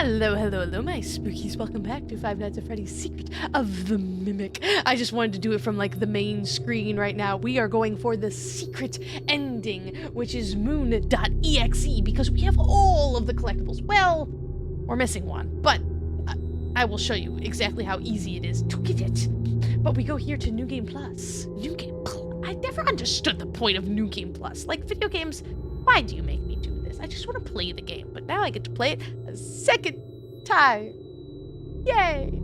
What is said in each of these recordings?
Hello, hello, hello, my spookies. Welcome back to Five Nights at Freddy's Secret of the Mimic. I just wanted to do it from like the main screen right now. We are going for the secret ending, which is Moon.EXE, because we have all of the collectibles. Well, we're missing one, but I will show you exactly how easy it is to get it. But we go here to New Game Plus. New Game Plus. I never understood the point of New Game Plus. Like video games, why do you make me do this? I just want to play the game, but now I get to play it a second time. Yay!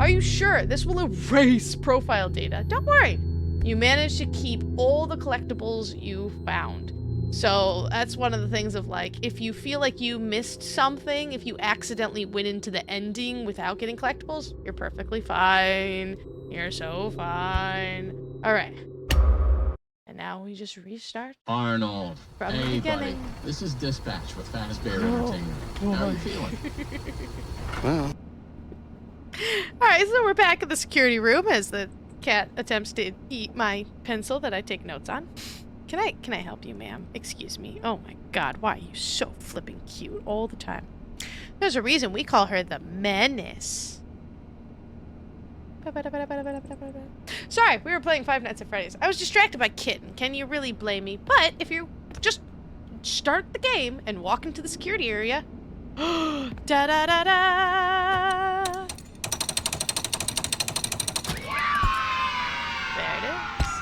Are you sure? This will erase profile data. Don't worry. You managed to keep all the collectibles you found. So that's one of the things of like, if you feel like you missed something, if you accidentally went into the ending without getting collectibles, you're perfectly fine. You're so fine. All right. And now we just restart. Arnold. From the hey, beginning. buddy. This is Dispatch with Fazbear Entertainment. How are you feeling? Well. Alright, so we're back in the security room as the cat attempts to eat my pencil that I take notes on. Can I help you, ma'am? Excuse me. Oh my god, why are you so flipping cute all the time? There's a reason we call her the Menace. Sorry, we were playing Five Nights at Freddy's. I was distracted by Kitten. Can you really blame me? But if you just start the game and walk into the security area, da da da da. There it is.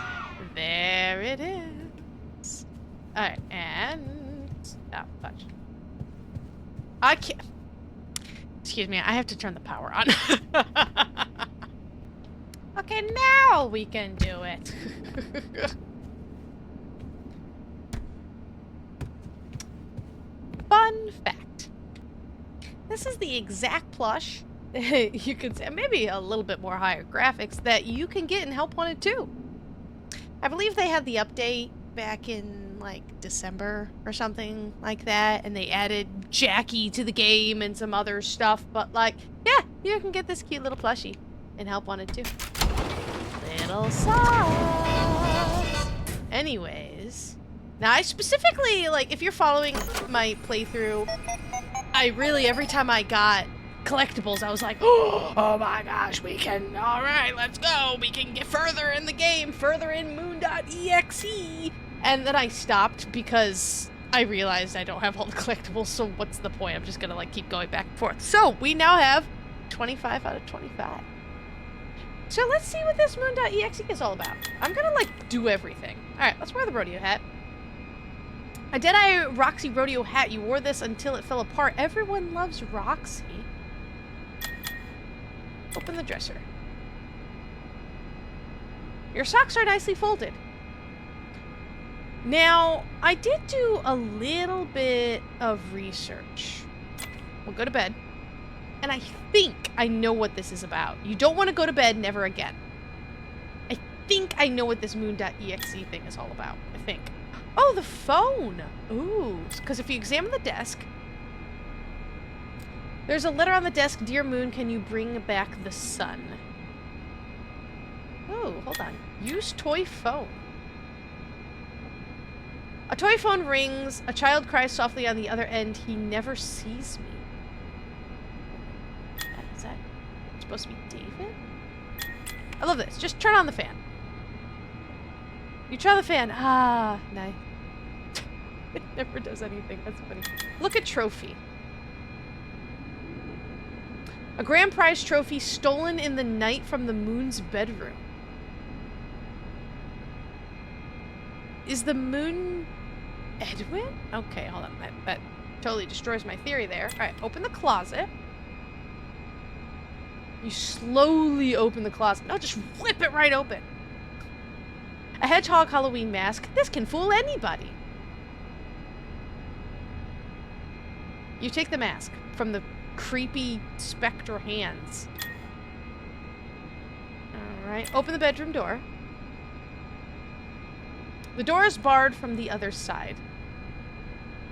There it is. All right, and oh, fudge. I can't. Excuse me. I have to turn the power on. Okay, now we can do it. Fun fact. This is the exact plush you could say, maybe a little bit more higher graphics, that you can get in Help Wanted 2. I believe they had the update back in like December or something like that, and they added Jackie to the game and some other stuff, but like, yeah, you can get this cute little plushie in Help Wanted 2. Little sauce. Anyways, now I specifically, like, if you're following my playthrough, I really, every time I got collectibles, I was like, oh my gosh, we can, all right, let's go. We can get further in the game, further in Moon.EXE. And then I stopped because I realized I don't have all the collectibles, so what's the point? I'm just gonna like keep going back and forth. So we now have 25 out of 25. So let's see what this Moon.EXE is all about. I'm gonna, like, do everything. Alright, let's wear the rodeo hat. A Deadeye Roxy rodeo hat. You wore this until it fell apart. Everyone loves Roxy. Open the dresser. Your socks are nicely folded. Now, I did do a little bit of research. We'll go to bed. And I think I know what this is about. You don't want to go to bed never again. I think I know what this Moon.EXE thing is all about. I think. Oh, the phone! Ooh. Because if you examine the desk, there's a letter on the desk. Dear Moon, can you bring back the sun? Oh, hold on. Use toy phone. A toy phone rings. A child cries softly on the other end. He never sees me. Is that supposed to be David? I love this. Just turn on the fan. You turn on the fan. Ah, nice. It never does anything. That's funny. Look at trophy. A grand prize trophy stolen in the night from the Moon's bedroom. Is the Moon Edwin? Okay, hold on. That totally destroys my theory there. All right, open the closet. You slowly open the closet. No, just whip it right open. A hedgehog Halloween mask. This can fool anybody. You take the mask from the creepy specter hands. Alright, open the bedroom door. The door is barred from the other side.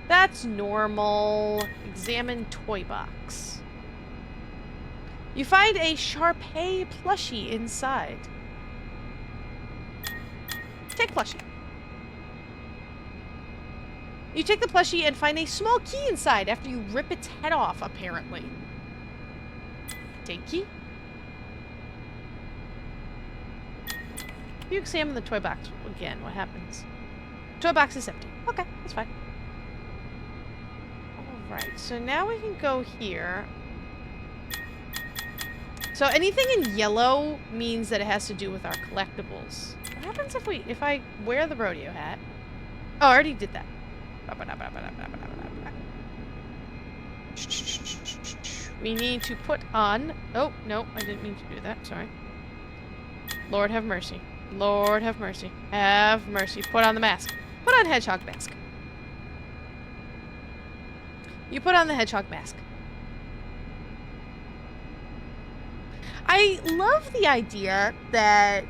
That's normal. Examine toy box. You find a Sharpay plushie inside. Take plushie. You take the plushie and find a small key inside after you rip its head off, apparently. Take key. If you examine the toy box again, what happens? Toy box is empty. Okay, that's fine. Alright, so now we can go here. So anything in yellow means that it has to do with our collectibles. What happens if I wear the rodeo hat? Oh, I already did that. We need to put on... Oh, no, I didn't mean to do that. Sorry. Lord have mercy. Lord have mercy. Have mercy. Put on the mask. Put on hedgehog mask. You put on the hedgehog mask. I love the idea that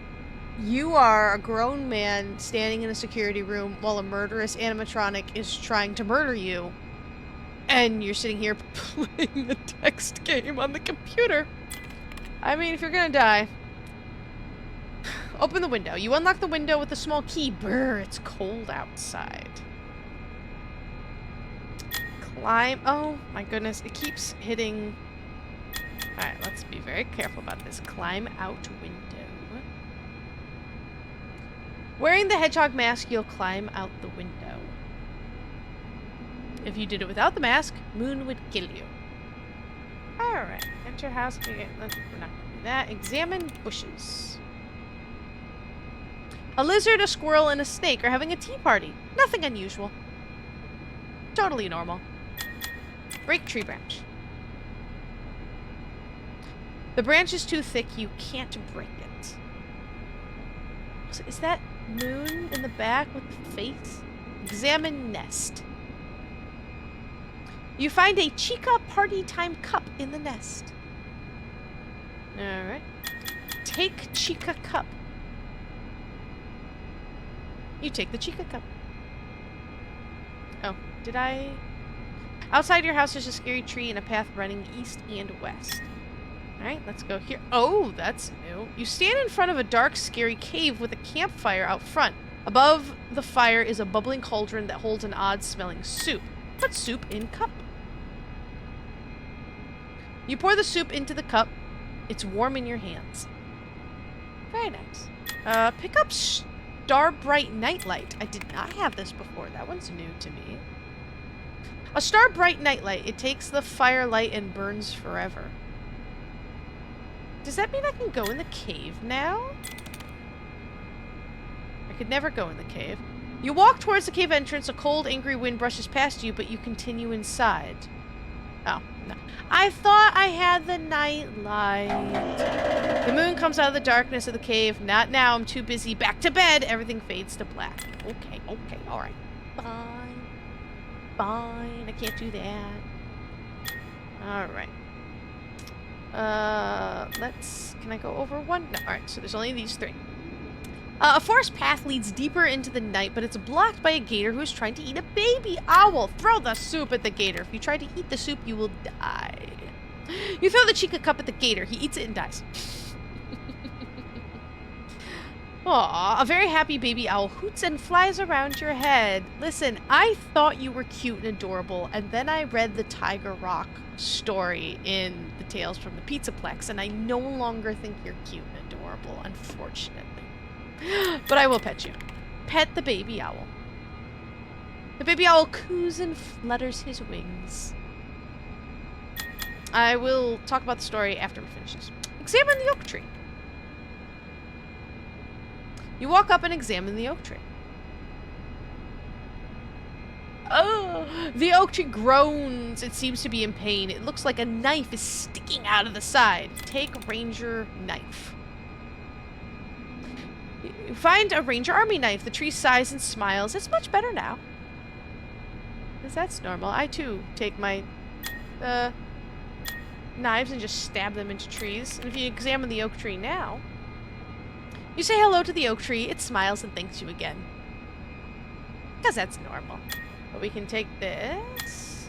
you are a grown man standing in a security room while a murderous animatronic is trying to murder you. And you're sitting here playing the text game on the computer. I mean, if you're gonna die... Open the window. You unlock the window with a small key. Brr, it's cold outside. Climb. Oh, my goodness. It keeps hitting... Alright, let's be very careful about this. Climb out window. Wearing the hedgehog mask, you'll climb out the window. If you did it without the mask, Moon would kill you. Alright, enter house. Okay, we're not gonna do that. Examine bushes. A lizard, a squirrel, and a snake are having a tea party. Nothing unusual. Totally normal. Break tree branch. The branch is too thick, you can't break it. So is that Moon in the back with the face? Examine nest. You find a Chica party time cup in the nest. Alright. Take Chica cup. You take the Chica cup. Oh, did I... Outside your house there's a scary tree and a path running east and west. Alright, let's go here. Oh, that's new. You stand in front of a dark, scary cave with a campfire out front. Above the fire is a bubbling cauldron that holds an odd-smelling soup. Put soup in cup. You pour the soup into the cup. It's warm in your hands. Very nice. Pick up Star Bright Nightlight. I did not have this before. That one's new to me. A Star Bright Nightlight. It takes the firelight and burns forever. Does that mean I can go in the cave now? I could never go in the cave. You walk towards the cave entrance. A cold, angry wind brushes past you, but you continue inside. Oh, no. I thought I had the night light. The moon comes out of the darkness of the cave. Not now. I'm too busy. Back to bed. Everything fades to black. Okay, okay, alright. Fine. Fine. I can't do that. Alright. Can I go over one? No, alright, so there's only these three. A forest path leads deeper into the night, but it's blocked by a gator who is trying to eat a baby owl. Throw the soup at the gator. If you try to eat the soup, you will die. You throw the Chica cup at the gator. He eats it and dies. Aw, a very happy baby owl hoots and flies around your head. Listen, I thought you were cute and adorable, and then I read the Tiger Rock story in the Tales from the Pizzaplex, and I no longer think you're cute and adorable, unfortunately. But I will pet you. Pet the baby owl. The baby owl coos and flutters his wings. I will talk about the story after we finish this. Examine the oak tree. You walk up and examine the oak tree. Oh, the oak tree groans. It seems to be in pain. It looks like a knife is sticking out of the side. Take Ranger knife. You find a Ranger Army knife. The tree sighs and smiles. It's much better now. Because that's normal. I too take my knives and just stab them into trees. And if you examine the oak tree now, you say hello to the oak tree. It smiles and thanks you again. Because that's normal. But we can take this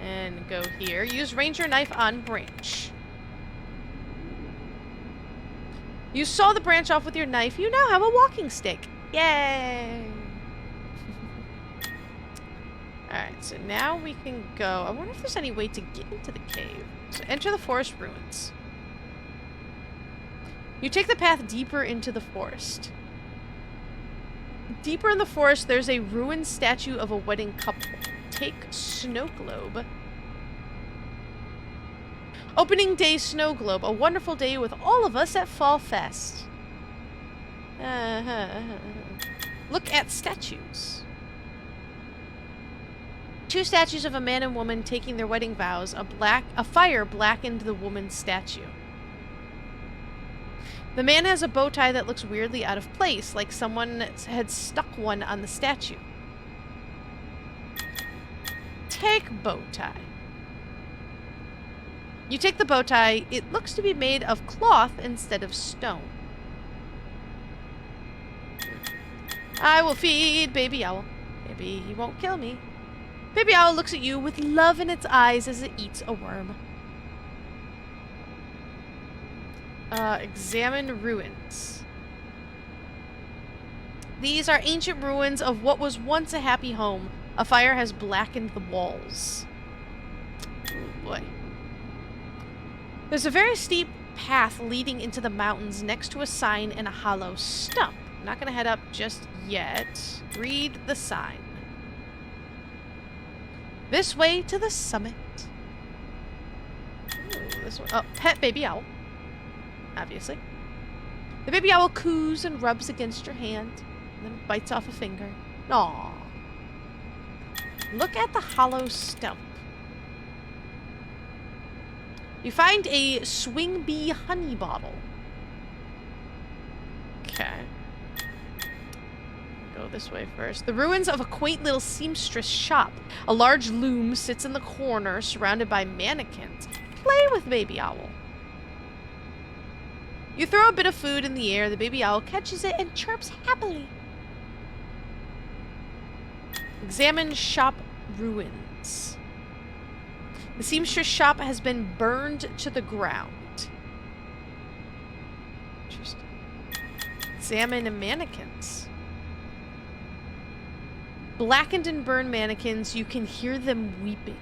and go here. Use Ranger knife on branch. You saw the branch off with your knife. You now have a walking stick. Yay! Alright, so now we can go. I wonder if there's any way to get into the cave. So enter the forest ruins. You take the path deeper into the forest. Deeper in the forest, there's a ruined statue of a wedding couple. Take snow globe. Opening day snow globe. A wonderful day with all of us at Fall Fest. Look at statues. 2 statues of a man and woman taking their wedding vows. A fire blackened the woman's statue. The man has a bow tie that looks weirdly out of place, like someone had stuck one on the statue. Take bow tie. You take the bow tie. It looks to be made of cloth instead of stone. I will feed Baby Owl. Maybe he won't kill me. Baby Owl looks at you with love in its eyes as it eats a worm. Examine ruins. These are ancient ruins of what was once a happy home. A fire has blackened the walls. Oh boy. There's a very steep path leading into the mountains next to a sign and a hollow stump. I'm not going to head up just yet. Read the sign. This way to the summit. Ooh, this one. Oh, pet Baby Owl. Obviously. The baby owl coos and rubs against your hand, and then bites off a finger. Aww. Look at the hollow stump. You find a swing bee honey bottle. Okay. Go this way first. The ruins of a quaint little seamstress shop. A large loom sits in the corner, surrounded by mannequins. Play with Baby Owl. You throw a bit of food in the air, the baby owl catches it and chirps happily. Examine shop ruins. The seamstress shop has been burned to the ground. Interesting. Examine mannequins. Blackened and burned mannequins, you can hear them weeping.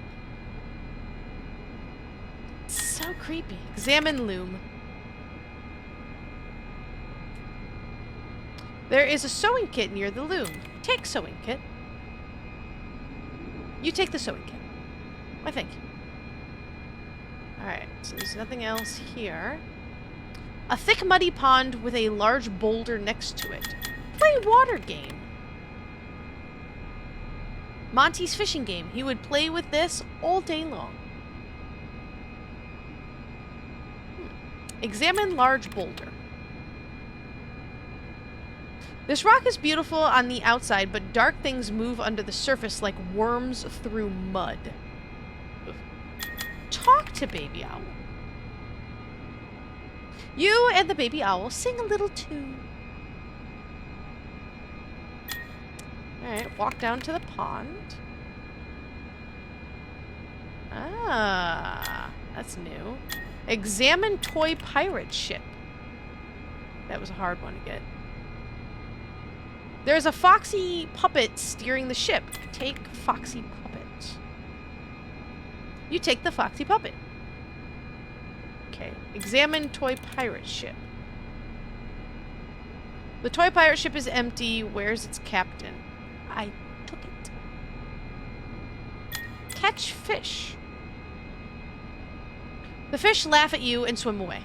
So creepy. Examine loom. There is a sewing kit near the loom. Take sewing kit. You take the sewing kit. Why, thank you. Alright, so there's nothing else here. A thick muddy pond with a large boulder next to it. Play water game. Monty's fishing game. He would play with this all day long. Examine large boulder. This rock is beautiful on the outside, but dark things move under the surface like worms through mud. Oof. Talk to Baby Owl. You and the Baby Owl sing a little tune. Alright, walk down to the pond. Ah, that's new. Examine toy pirate ship. That was a hard one to get. There's a foxy puppet steering the ship. Take foxy puppet. You take the foxy puppet. Okay. Examine toy pirate ship. The toy pirate ship is empty. Where's its captain? I took it. Catch fish. The fish laugh at you and swim away.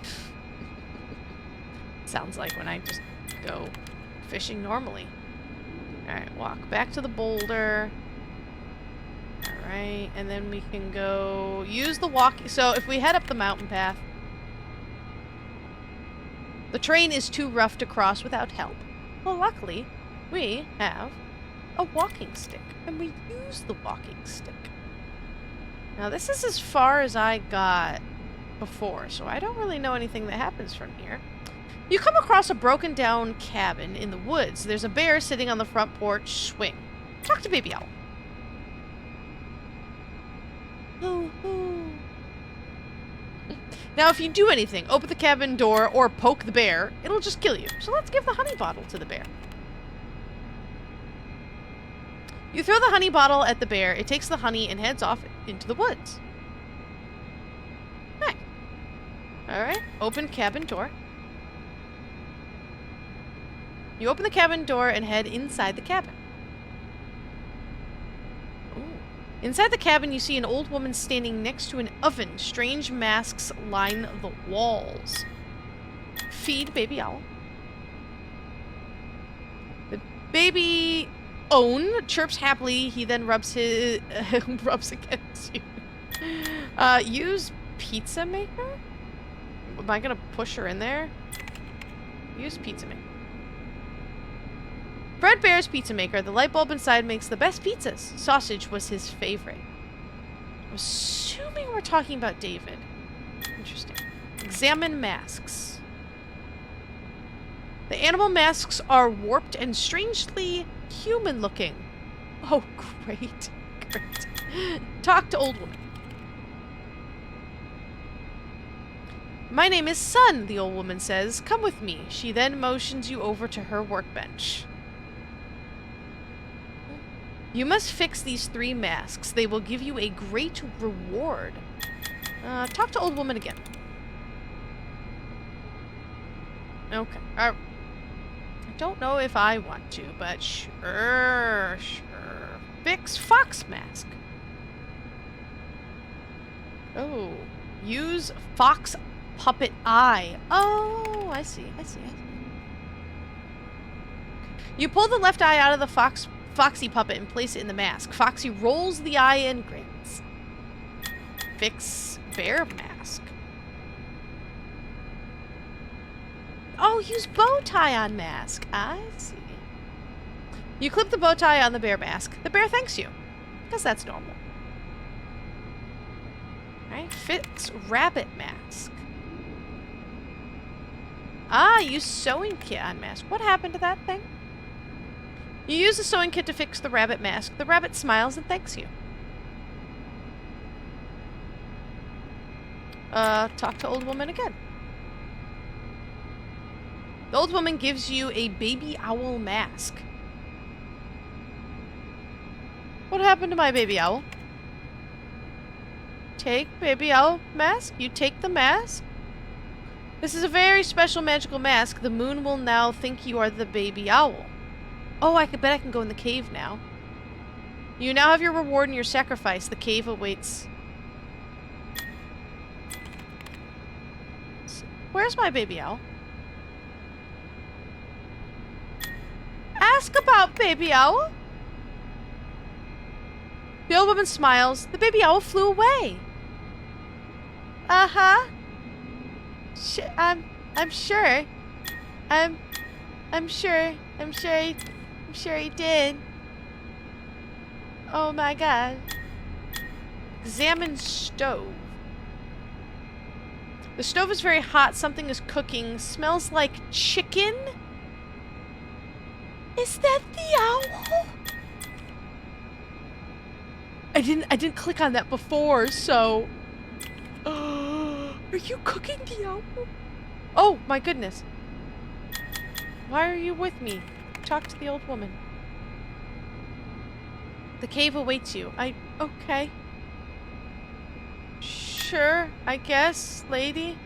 Sounds like when I just go fishing normally. Alright, walk back to the boulder. Alright, and then we can go use the walk. So if we head up the mountain path, the terrain is too rough to cross without help. Well, luckily, we have a walking stick, and we use the walking stick. Now, this is as far as I got before, so I don't really know anything that happens from here. You come across a broken down cabin in the woods. There's a bear sitting on the front porch swing. Talk to Baby Owl. Hoo hoo. Now, if you do anything, open the cabin door or poke the bear, it'll just kill you. So let's give the honey bottle to the bear. You throw the honey bottle at the bear. It takes the honey and heads off into the woods. Nice. Alright. Open cabin door. You open the cabin door and head inside the cabin. Ooh. Inside the cabin, you see an old woman standing next to an oven. Strange masks line the walls. Feed baby owl. The baby own chirps happily. He then rubs his rubs against you. Use pizza maker? Am I gonna push her in there? Use pizza maker. Fred Bear's pizza maker. The light bulb inside makes the best pizzas. Sausage was his favorite. I'm assuming we're talking about David. Interesting. Examine masks. The animal masks are warped and strangely human-looking. Oh, great. Great. Talk to old woman. My name is Sun, the old woman says. Come with me. She then motions you over to her workbench. You must fix these 3 masks. They will give you a great reward. Talk to old woman again. Okay. I don't know if I want to, but sure. Fix fox mask. Oh. Use fox puppet eye. Oh, I see. You pull the left eye out of the Foxy puppet and place it in the mask. Foxy rolls the eye and grins. Fix bear mask. Oh, use bow tie on mask. I see. You clip the bow tie on the bear mask. The bear thanks you. Because that's normal. Alright, fix rabbit mask. Ah, use sewing kit on mask. What happened to that thing? You use the sewing kit to fix the rabbit mask. The rabbit smiles and thanks you. Talk to old woman again. The old woman gives you a baby owl mask. What happened to my baby owl? Take baby owl mask? You take the mask? This is a very special magical mask. The moon will now think you are the baby owl. Oh, I bet I can go in the cave now. You now have your reward and your sacrifice. The cave awaits. Where's my baby owl? Ask about baby owl. The old woman smiles. The baby owl flew away. Uh-huh. I'm sure. I'm sure he did. Oh my god. Examine stove. The stove is very hot. Something is cooking. Smells like chicken. Is that the owl? I didn't click on that before, so. Are you cooking the owl? Oh my goodness. Why are you with me? Talk to the old woman. The cave awaits you. Okay. Sure, I guess, lady.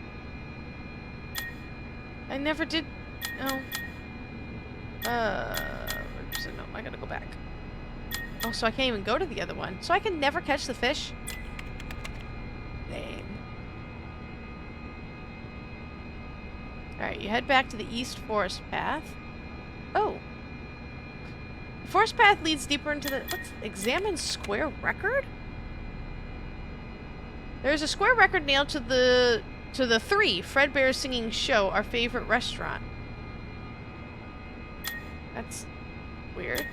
I never did. Oh. So no, I gotta go back. Oh, so I can't even go to the other one. So I can never catch the fish? Lame. Alright, you head back to the east forest path. Oh. The forest path leads deeper into the... Examine square record? There's a square record nailed to the 3 Fredbear singing show, our favorite restaurant. That's weird.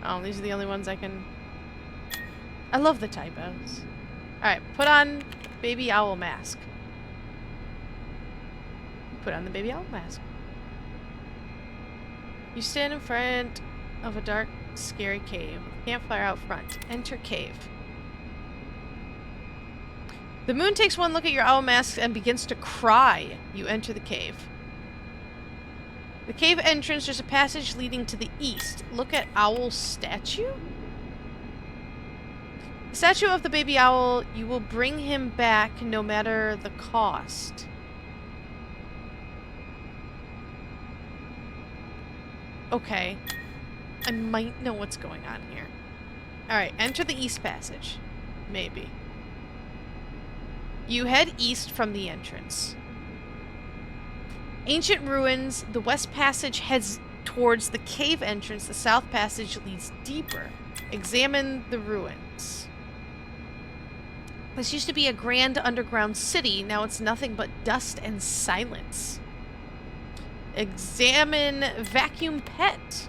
Oh, these are the only ones I can... I love the typos. Alright, put on baby owl mask. Put on the baby owl mask. You stand in front of a dark, scary cave. Campfire out front. Enter cave. The moon takes one look at your owl mask and begins to cry. You enter the cave. The cave entrance, there's a passage leading to the east. Look at owl statue? The statue of the baby owl, you will bring him back no matter the cost. Okay. I might know what's going on here. Alright, enter the east passage. Maybe. You head east from the entrance. Ancient ruins. The west passage heads towards the cave entrance. The south passage leads deeper. Examine the ruins. This used to be a grand underground city. Now it's nothing but dust and silence. Examine vacuum pet.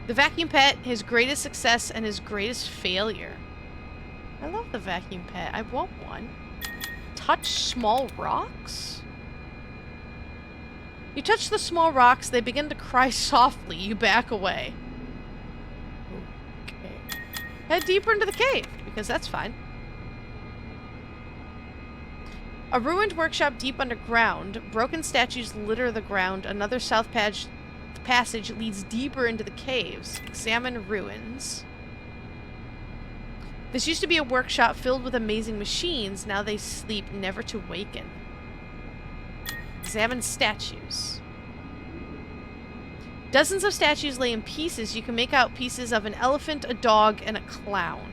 The vacuum pet, his greatest success and his greatest failure. I love the vacuum pet. I want one. Touch small rocks? You touch the small rocks, they begin to cry softly. You back away. Okay. Head deeper into the cave, because that's fine. A ruined workshop deep underground. Broken statues litter the ground. Another south passage leads deeper into the caves. Examine ruins. This used to be a workshop filled with amazing machines. Now they sleep, never to waken. Examine statues. Dozens of statues lay in pieces. You can make out pieces of an elephant, a dog, and a clown.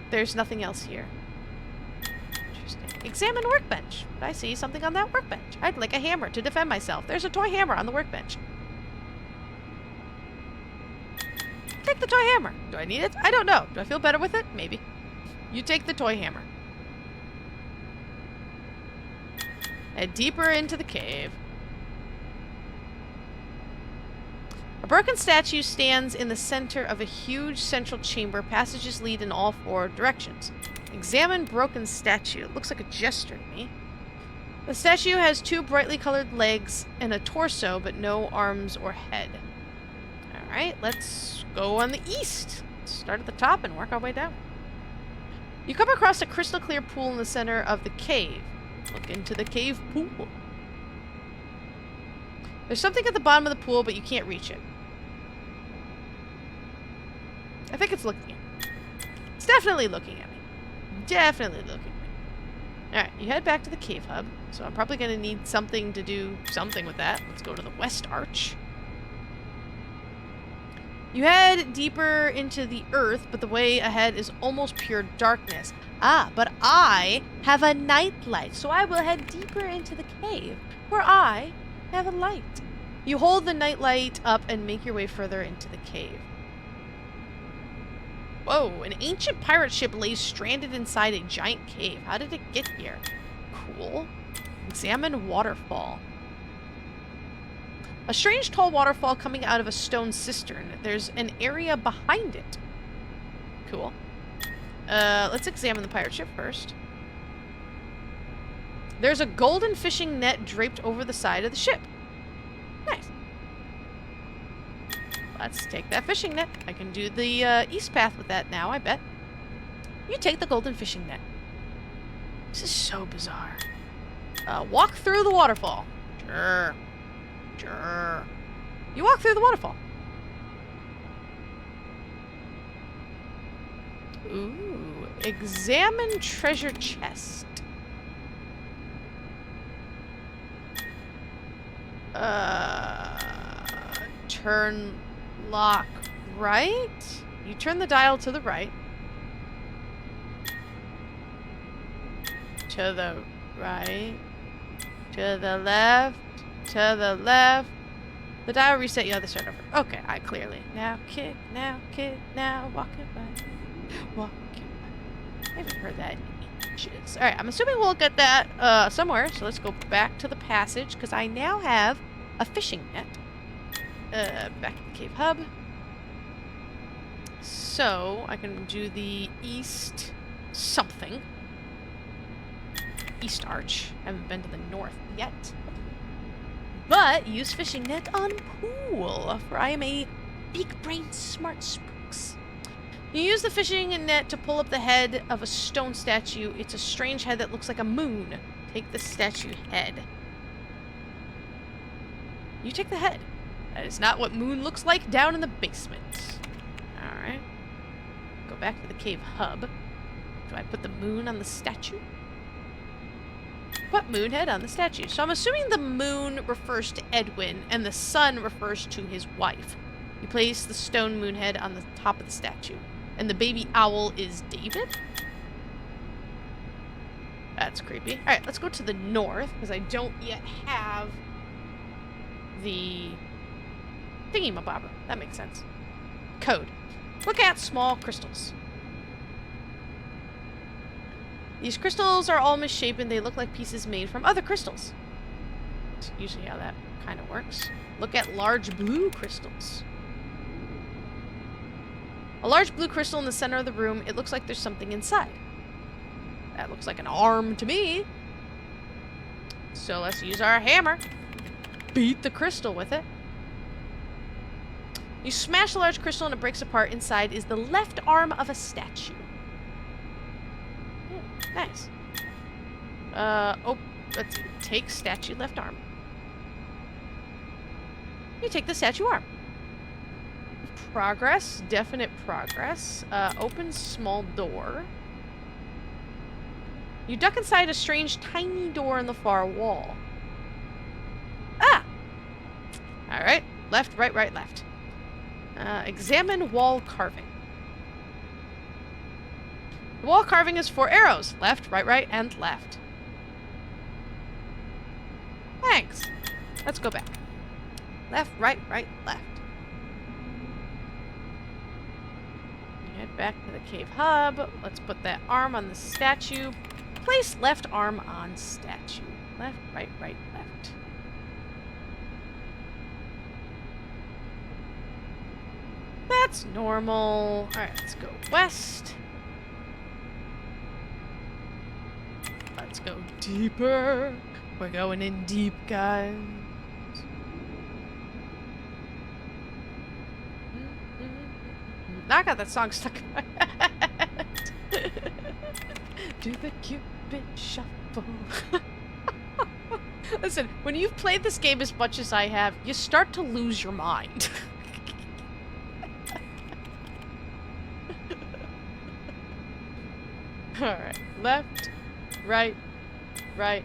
There's nothing else here. Interesting. Examine workbench. I see something on that workbench. I'd like a hammer to defend myself. There's a toy hammer on the workbench. Take the toy hammer. Do I need it? I don't know. Do I feel better with it? Maybe. You take the toy hammer. Head deeper into the cave. A broken statue stands in the center of a huge central chamber. Passages lead in all four directions. Examine broken statue. It looks like a jester to me. The statue has two brightly colored legs and a torso, but no arms or head. Alright, let's go on the east. Start at the top and work our way down. You come across a crystal clear pool in the center of the cave. Look into the cave pool. There's something at the bottom of the pool, but you can't reach it. I think it's looking at me. It's definitely looking at me. Definitely looking at me. Alright, you head back to the cave hub. So I'm probably going to need something to do something with that. Let's go to the west arch. You head deeper into the earth, but the way ahead is almost pure darkness. Ah, but I have a nightlight, so I will head deeper into the cave, where I have a light. You hold the nightlight up and make your way further into the cave. Whoa, an ancient pirate ship lays stranded inside a giant cave. How did it get here? Cool. Examine waterfall. A strange tall waterfall coming out of a stone cistern. There's an area behind it. Cool. Let's examine the pirate ship first. There's a golden fishing net draped over the side of the ship. Nice. Let's take that fishing net. I can do the east path with that now, I bet. You take the golden fishing net. This is so bizarre. Walk through the waterfall. Sure. Sure. You walk through the waterfall. Ooh. Examine treasure chest. Turn lock right. You turn the dial to the right. To the right. To the left. To the left. The dial reset. You have to start over. Okay, I clearly. Now kick, now walking by. Walking by. I haven't heard that in ages. Alright, I'm assuming we'll get that somewhere. So let's go back to the passage, because I now have a fishing net. Back to the cave hub. So I can do the east something. East arch. Haven't been to the north yet. But use fishing net on pool, for I am a big-brained smart spooks. You use the fishing net to pull up the head of a stone statue. It's a strange head that looks like a moon. Take the statue head. You take the head. That is not what Moon looks like down in the basement. Alright. Go back to the cave hub. Do I put the moon on the statue? Put moon head on the statue. So I'm assuming the moon refers to Edwin and the sun refers to his wife. You place the stone moon head on the top of the statue. And the baby owl is David? That's creepy. Alright, let's go to the north, because I don't yet have the thingy-mabobber. That makes sense. Code. Look at small crystals. These crystals are all misshapen. They look like pieces made from other crystals. That's usually how that kind of works. Look at large blue crystals. A large blue crystal in the center of the room. It looks like there's something inside. That looks like an arm to me. So let's use our hammer. Beat the crystal with it. You smash a large crystal and it breaks apart. Inside is the left arm of a statue. Ooh, nice. Oh, let's see. Take statue left arm. You take the statue arm. Progress. Definite progress. Open small door. You duck inside a strange tiny door in the far wall. Ah! Alright. Left, right, right, left. Examine wall carving. The wall carving is 4 arrows. Left, right, right, and left. Thanks. Let's go back. Left, right, right, left. Head back to the cave hub. Let's put that arm on the statue. Place left arm on statue. Left, right, right, left. That's normal. Alright, let's go west. Let's go deeper. We're going in deep, guys. Now I got that song stuck in my head. Do the Cupid shuffle. Listen, when you've played this game as much as I have, you start to lose your mind. Alright, left, right, right,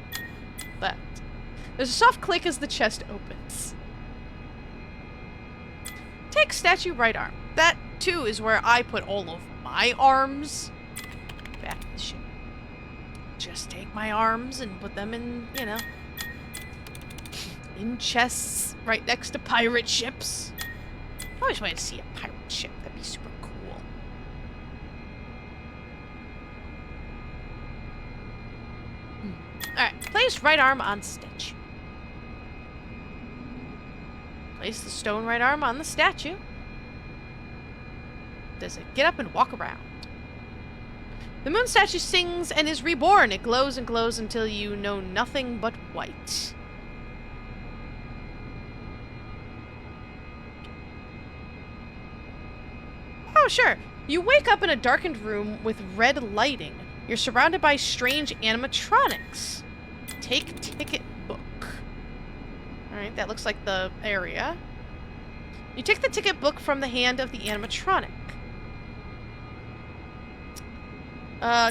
left. There's a soft click as the chest opens. Take statue right arm. That, too, is where I put all of my arms. Back to the ship. Just take my arms and put them in, you know, in chests right next to pirate ships. I always wanted to see a pirate ship. That'd be super cool. Alright, place right arm on statue. Place the stone right arm on the statue. Does it get up and walk around? The moon statue sings and is reborn. It glows and glows until you know nothing but white. Oh, sure. You wake up in a darkened room with red lighting. You're surrounded by strange animatronics. Take ticket book. Alright, that looks like the area. You take the ticket book from the hand of the animatronic.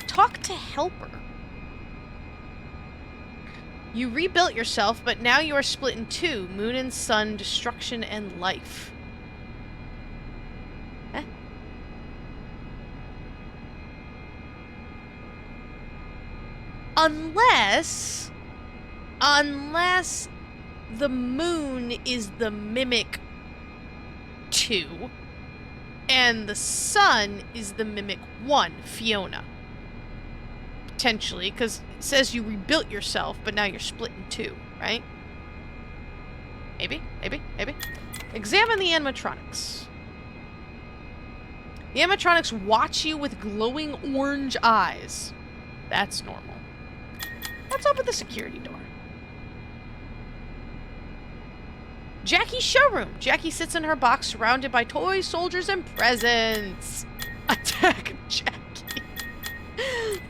Talk to helper. You rebuilt yourself, but now you are split in 2. Moon and sun, destruction and life. Eh? Unless the moon is the mimic 2, and the sun is the mimic 1, Fiona. Potentially, because it says you rebuilt yourself, but now you're split in 2, right? Maybe, maybe, maybe. Examine the animatronics. The animatronics watch you with glowing orange eyes. That's normal. Let's open the security door. Jackie's showroom. Jackie sits in her box surrounded by toys, soldiers, and presents. Attack Jackie.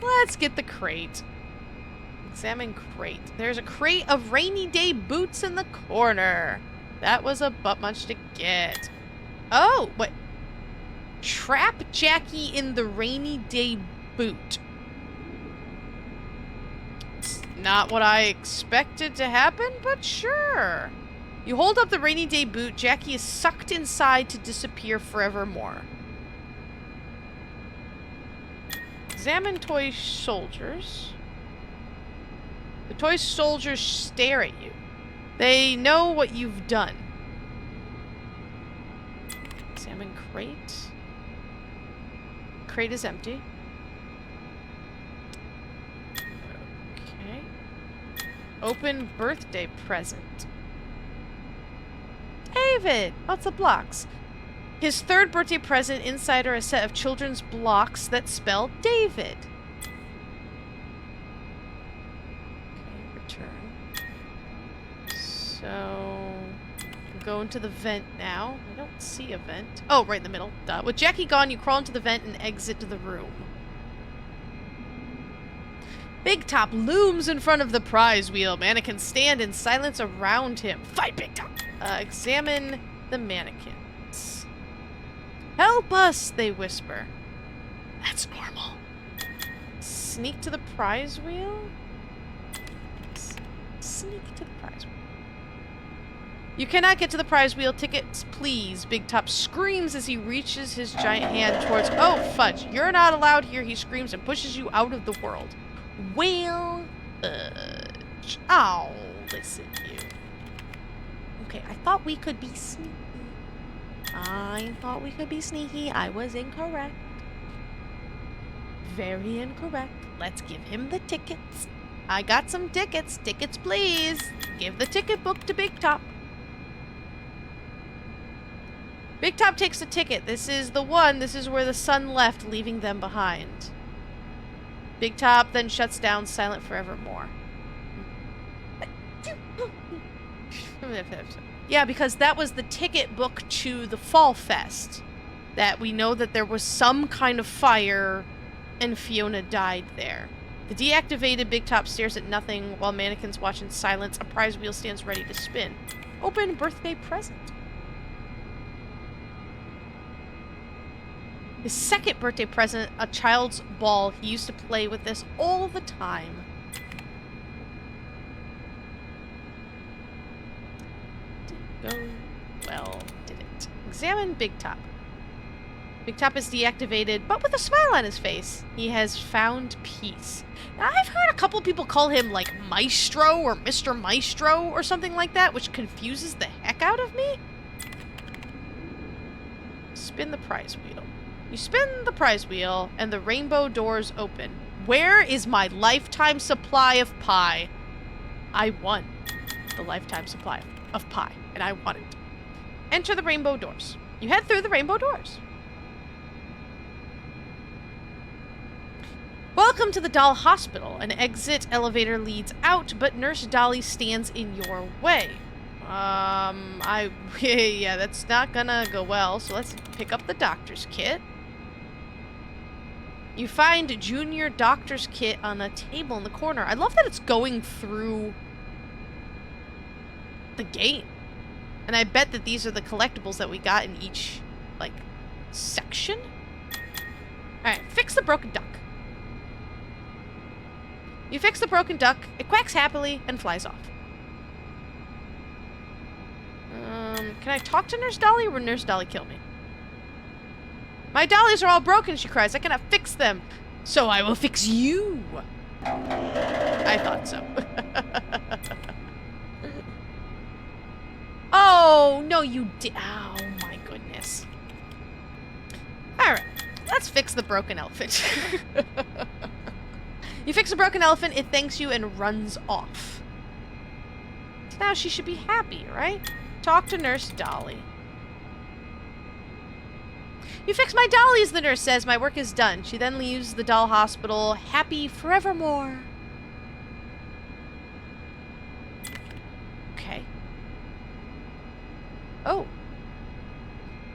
Let's get the crate. Examine crate. There's a crate of rainy day boots in the corner. That was a butt munch to get. Oh, wait. Trap Jackie in the rainy day boot. It's not what I expected to happen, but sure. You hold up the rainy day boot. Jackie is sucked inside to disappear forevermore. Examine toy soldiers. The toy soldiers stare at you. They know what you've done. Examine crate. Crate is empty. Okay. Open birthday present. David! Lots of blocks. His third birthday present. Inside are a set of children's blocks that spell David. Okay, return. So, I'm going to the vent now. I don't see a vent. Oh, right in the middle. Duh. With Jackie gone, you crawl into the vent and exit the room. Big Top looms in front of the prize wheel. Mannequins stand in silence around him. Fight, Big Top! Examine the mannequins. Help us, they whisper. That's normal. Sneak to the prize wheel? Sneak to the prize wheel. You cannot get to the prize wheel. Tickets, please. Big Top screams as he reaches his giant hand towards... Oh, fudge. You're not allowed here, he screams and pushes you out of the world. Well, fudge. Oh, listen, you. Okay, I thought we could be sneaky. I thought we could be sneaky. I was incorrect. Very incorrect. Let's give him the tickets. I got some tickets. Tickets, please. Give the ticket book to Big Top. Big Top takes the ticket. This is the one. This is where the sun left, leaving them behind. Big Top then shuts down, silent forevermore. Yeah, because that was the ticket book to the Fall Fest. That we know that there was some kind of fire and Fiona died there. The deactivated Big Top stares at nothing while mannequins watch in silence. A prize wheel stands ready to spin. Open birthday present. His second birthday present, a child's ball. He used to play with this all the time. Did it go well, did it? Examine Big Top. Big Top is deactivated, but with a smile on his face. He has found peace. Now, I've heard a couple people call him, like, Maestro or Mr. Maestro or something like that, which confuses the heck out of me. Spin the prize wheel. You spin the prize wheel, and the rainbow doors open. Where is my lifetime supply of pie? I won the lifetime supply of pie, and I want it. Enter the rainbow doors. You head through the rainbow doors. Welcome to the doll hospital. An exit elevator leads out, but Nurse Dolly stands in your way. Yeah, that's not gonna go well, so let's pick up the doctor's kit. You find Junior Doctor's Kit on a table in the corner. I love that it's going through the game. And I bet that these are the collectibles that we got in each, like, section. Alright, fix the broken duck. You fix the broken duck, it quacks happily, and flies off. Can I talk to Nurse Dolly, or will Nurse Dolly kill me? My dollies are all broken, she cries. I cannot fix them. So I will fix you. I thought so. Oh, no, you did. Oh, my goodness. Alright, let's fix the broken elephant. You fix a broken elephant, it thanks you and runs off. So now she should be happy, right? Talk to Nurse Dolly. You fix my dollies, the nurse says. My work is done. She then leaves the doll hospital, happy forevermore. Okay. Oh.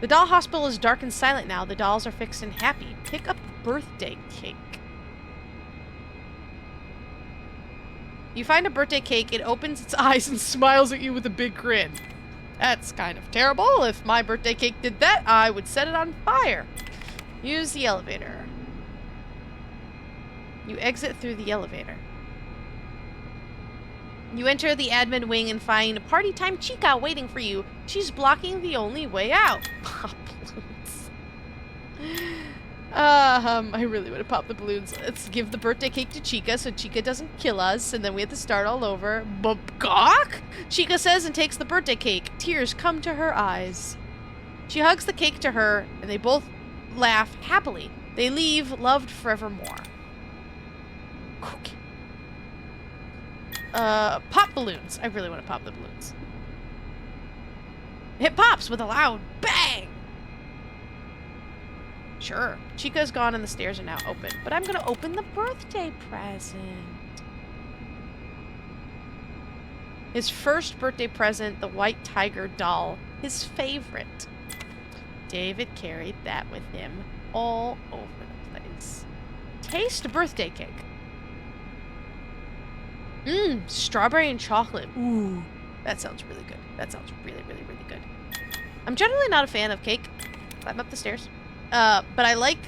The doll hospital is dark and silent now. The dolls are fixed and happy. Pick up birthday cake. You find a birthday cake, it opens its eyes and smiles at you with a big grin. That's kind of terrible. If my birthday cake did that, I would set it on fire. Use the elevator. You exit through the elevator. You enter the admin wing and find Party Time Chica waiting for you. She's blocking the only way out. Pop balloons. I really want to pop the balloons. Let's give the birthday cake to Chica so Chica doesn't kill us, and then we have to start all over. Gawk? Chica says and takes the birthday cake. Tears come to her eyes. She hugs the cake to her, and they both laugh happily. They leave, loved forevermore. Okay. Pop balloons. I really want to pop the balloons. It pops with a loud bang! Sure. Chica's gone and the stairs are now open, but I'm gonna open the birthday present. His first birthday present, the white tiger doll, his favorite. David carried that with him all over the place. Taste birthday cake. Mmm, strawberry and chocolate. Ooh, that sounds really good. That sounds really, really, really good. I'm generally not a fan of cake. Climb up the stairs. But I like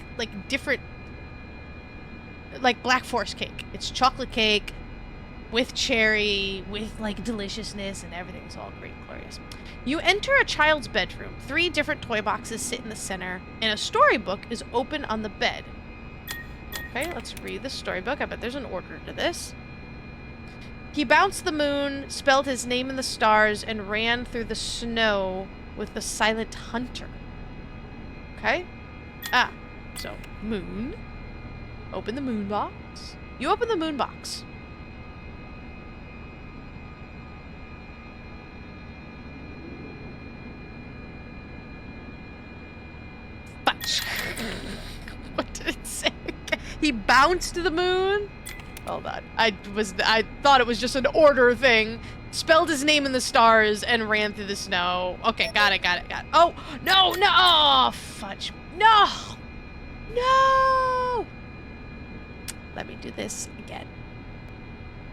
different, like Black Forest cake. It's chocolate cake with cherry, with like deliciousness, and everything's all great and glorious. You enter a child's bedroom. 3 different toy boxes sit in the center, and a storybook is open on the bed. Okay, let's read the storybook. I bet there's an order to this. He bounced the moon, spelled his name in the stars, and ran through the snow with the silent hunter. Okay. Ah, so moon. Open the moon box. You open the moon box. Fudge. What did it say? He bounced the moon? Hold on. I thought it was just an order thing. Spelled his name in the stars and ran through the snow. Okay, got it. Oh, no! Oh, fudge. No! No! Let me do this again.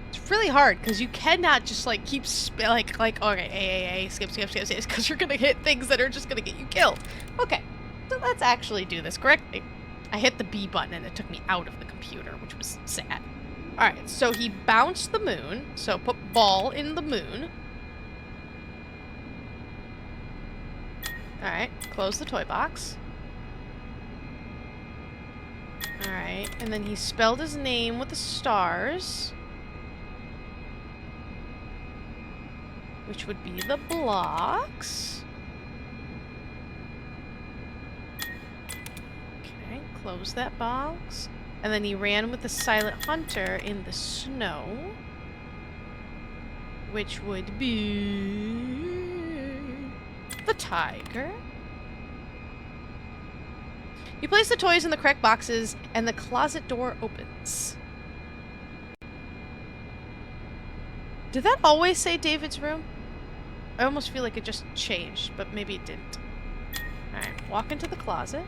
It's really hard because you cannot just like keep okay, skip, because you're gonna hit things that are just gonna get you killed. Okay, so let's actually do this correctly. I hit the B button and it took me out of the computer, which was sad. Alright, so he bounced the moon. So put ball in the moon. Alright, close the toy box. Alright, and then he spelled his name with the stars. Which would be the blocks. Okay, close that box. And then he ran with the silent hunter in the snow. Which would be the tiger. You place the toys in the correct boxes, and the closet door opens. Did that always say David's room? I almost feel like it just changed, but maybe it didn't. Alright, walk into the closet.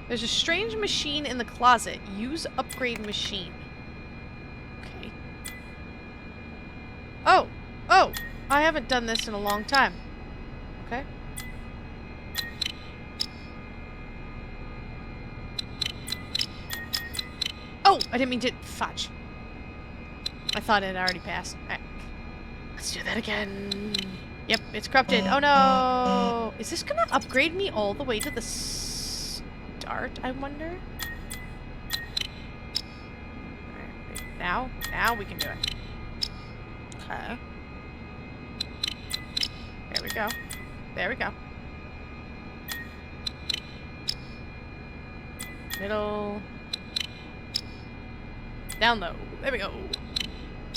There's a strange machine in the closet. Use upgrade machine. Okay. Oh! Oh! I haven't done this in a long time. Okay. Oh! I didn't mean to... Fudge. I thought it had already passed. Alright. Let's do that again. Yep, it's corrupted. Oh no! Is this gonna upgrade me all the way to the start, I wonder? Alright, now we can do it. Okay. There we go. There we go. Middle. Down low. There we go.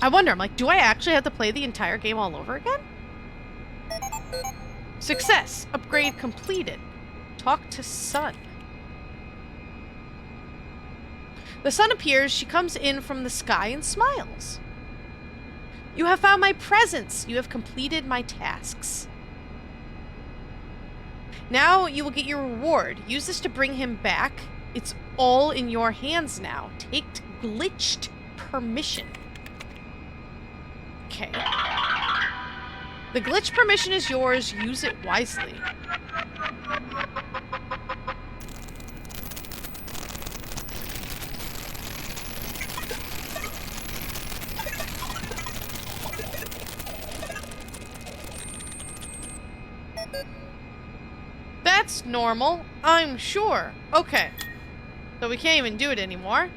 I wonder, I'm like, do I actually have to play the entire game all over again? Success! Upgrade completed. Talk to Sun. The sun appears. She comes in from the sky and smiles. You have found my presents. You have completed my tasks. Now you will get your reward. Use this to bring him back. It's all in your hands now. Take glitched permission. Okay. The glitch permission is yours. Use it wisely. That's normal, I'm sure. Okay. So we can't even do it anymore.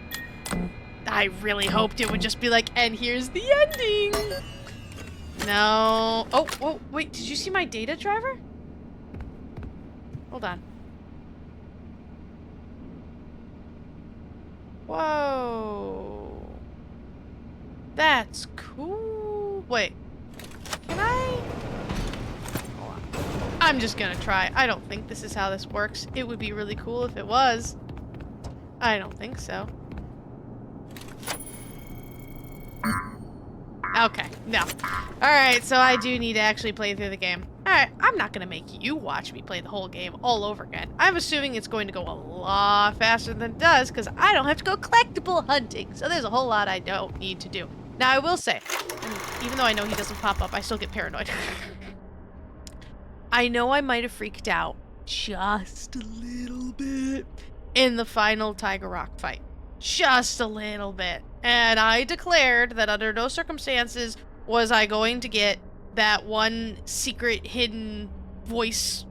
I really hoped it would just be like, and here's the ending. No. Oh, wait, did you see my data driver? Hold on. Whoa. That's cool. Wait. Can I? Hold on. I'm just gonna try. I don't think this is how this works. It would be really cool if it was. I don't think so. Okay, no. Alright, so I do need to actually play through the game. Alright, I'm not gonna make you watch me play the whole game all over again. I'm assuming it's going to go a lot faster than it does, because I don't have to go collectible hunting, so there's a whole lot I don't need to do. Now, I will say, even though I know he doesn't pop up, I still get paranoid. I know I might have freaked out just a little bit in the final Tiger Rock fight. Just a little bit. And I declared that under no circumstances was I going to get that one secret hidden voice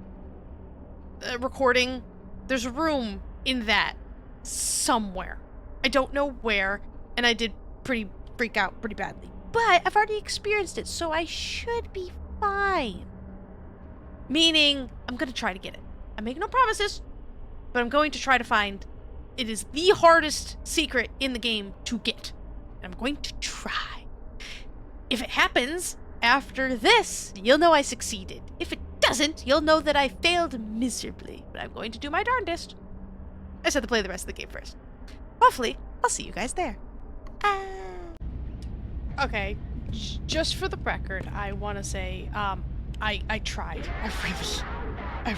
recording. There's a room in that somewhere. I don't know where, and I did freak out pretty badly. But I've already experienced it, so I should be fine. Meaning, I'm going to try to get it. I make no promises, but I'm going to try to find. It is the hardest secret in the game to get. And I'm going to try. If it happens after this, you'll know I succeeded. If it doesn't, you'll know that I failed miserably. But I'm going to do my darndest. I just have to play the rest of the game first. Hopefully, I'll see you guys there. Okay, just for the record, I want to say, I tried. I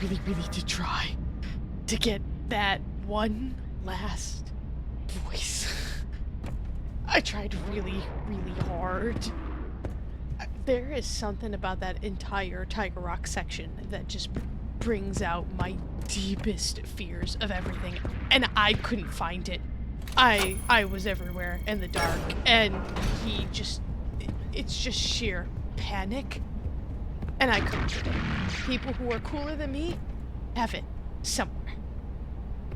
really did try to get that one last voice. I tried really hard. There is something about that entire Tiger Rock section that just brings out my deepest fears of everything, and I couldn't find it. I was everywhere in the dark, and it's just sheer panic, and I couldn't get it. People who are cooler than me have it somewhere.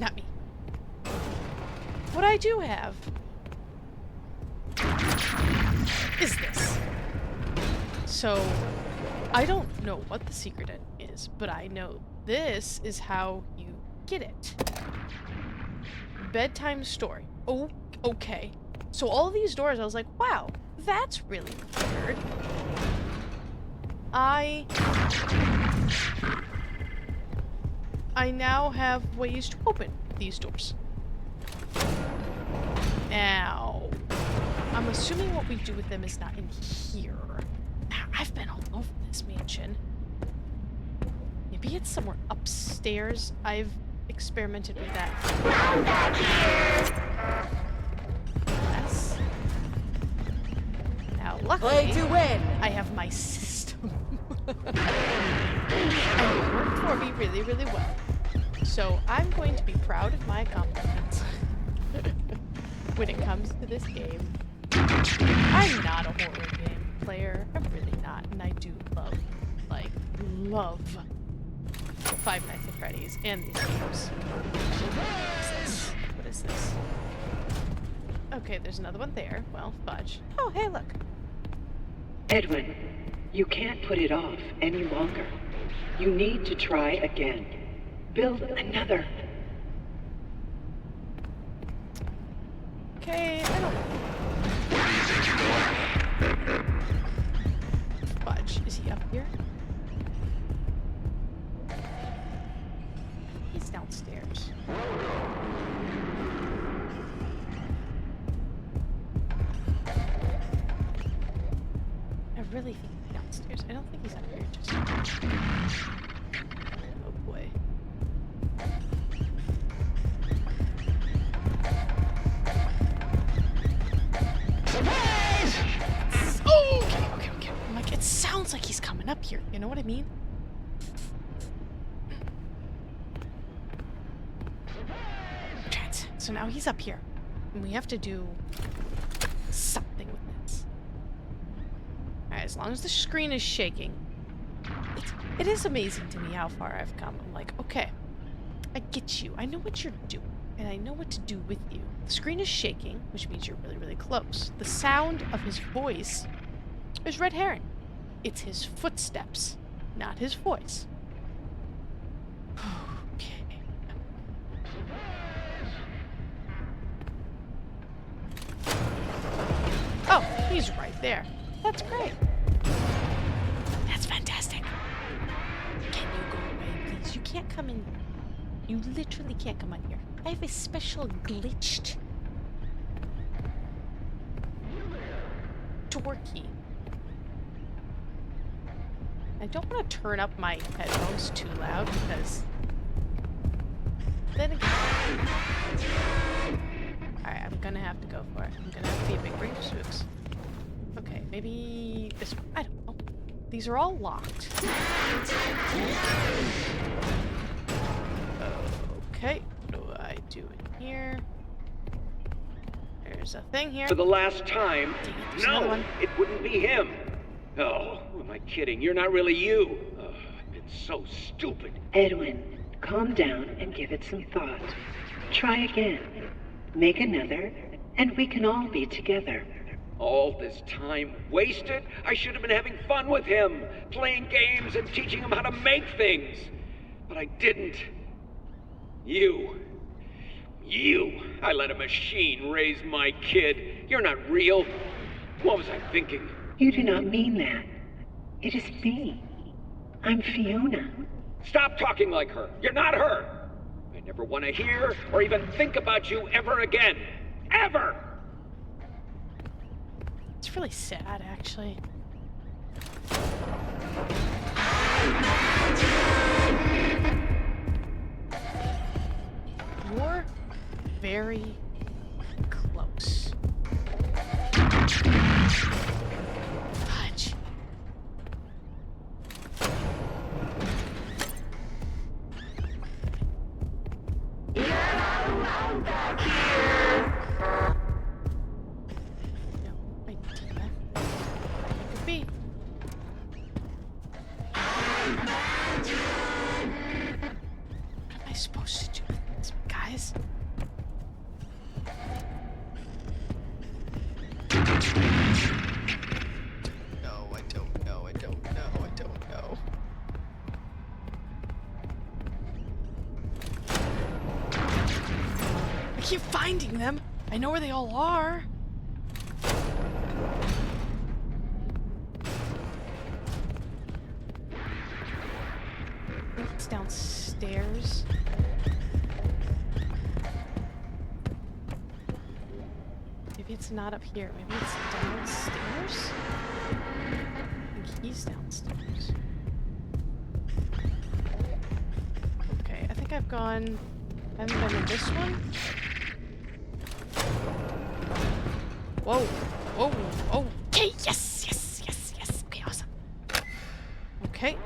Not me. What I do have is this. So, I don't know what the secret is, but I know this is how you get it. Bedtime story. Oh, okay. So all of these doors, I was like, wow, that's really weird. I now have ways to open these doors. Now, I'm assuming what we do with them is not in here. I've been all over this mansion. Maybe it's somewhere upstairs. I've experimented with that. Yes. Now, luckily, play to win. I have my system. And it worked for me really well. So I'm going to be proud of my accomplishments when it comes to this game. I'm not a horror game player. I'm really not. And I do love Five Nights at Freddy's and these games. What is this? Okay, there's another one there. Well, fudge. Oh, hey, look. Edwin, you can't put it off any longer. You need to try again. Build another. Okay, I don't know. Fudge, is he up here? He's downstairs. I really think he's downstairs. I don't think he's up here just yet. Oh boy. coming up here. You know what I mean? So now he's up here. And we have to do something with this. Alright, as long as the screen is shaking. It is amazing to me how far I've come. I'm like, okay, I get you. I know what you're doing. And I know what to do with you. The screen is shaking, which means you're really, really close. The sound of his voice is red herring. It's his footsteps, not his voice. Okay. Oh, he's right there. That's great. That's fantastic. Can you go away, please? You can't come in. You literally can't come in here. I have a special glitched door key. I don't want to turn up my headphones too loud because then again, alright, I'm gonna have to go for it. I'm gonna have to be a big brain Spooks. Okay, maybe this one. I don't know. These are all locked. Okay, what do I do in here? There's a thing here. For the last time, no, it wouldn't be him. Oh, who am I kidding? You're not really you. Oh, I've been so stupid. Edwin, calm down and give it some thought. Try again. Make another, and we can all be together. All this time wasted? I should have been having fun with him, playing games and teaching him how to make things. But I didn't. You, I let a machine raise my kid. You're not real. What was I thinking? You do not mean that. It is me. I'm Fiona. Stop talking like her. You're not her. I never want to hear or even think about you ever again. Ever! It's really sad, actually. You're very close. Fudge. No idea. It could be. What am I supposed to do with this, guys? No, I don't know. I don't know. I don't know. I keep finding them. I know where they all are. I think it's downstairs. Maybe it's not up here. Maybe it's downstairs? I think he's downstairs. Okay, I think I've gone... I haven't been in this one. Whoa! Whoa! Whoa! Okay, yes! Yes! Yes! Yes! Okay, awesome. Okay.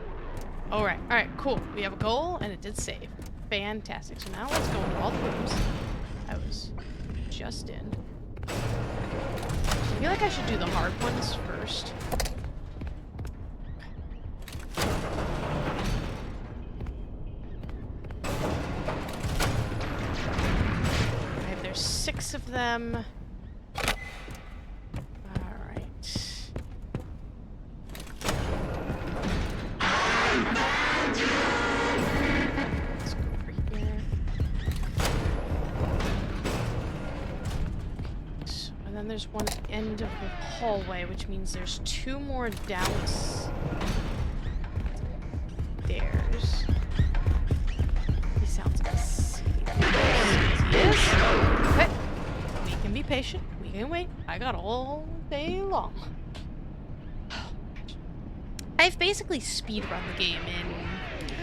Alright, alright, cool. We have a goal, and it did save. Fantastic. So now let's go into all the rooms I was just in. I feel like I should do the hard ones first. Okay, there's 6 of them. Alright. Let's go over here. So, and then there's one at the end of the hallway, which means there's 2 more downstairs. He sounds asleep. He is. Okay. We can be patient. We can wait. I got all day long. I've basically speedrun the game in,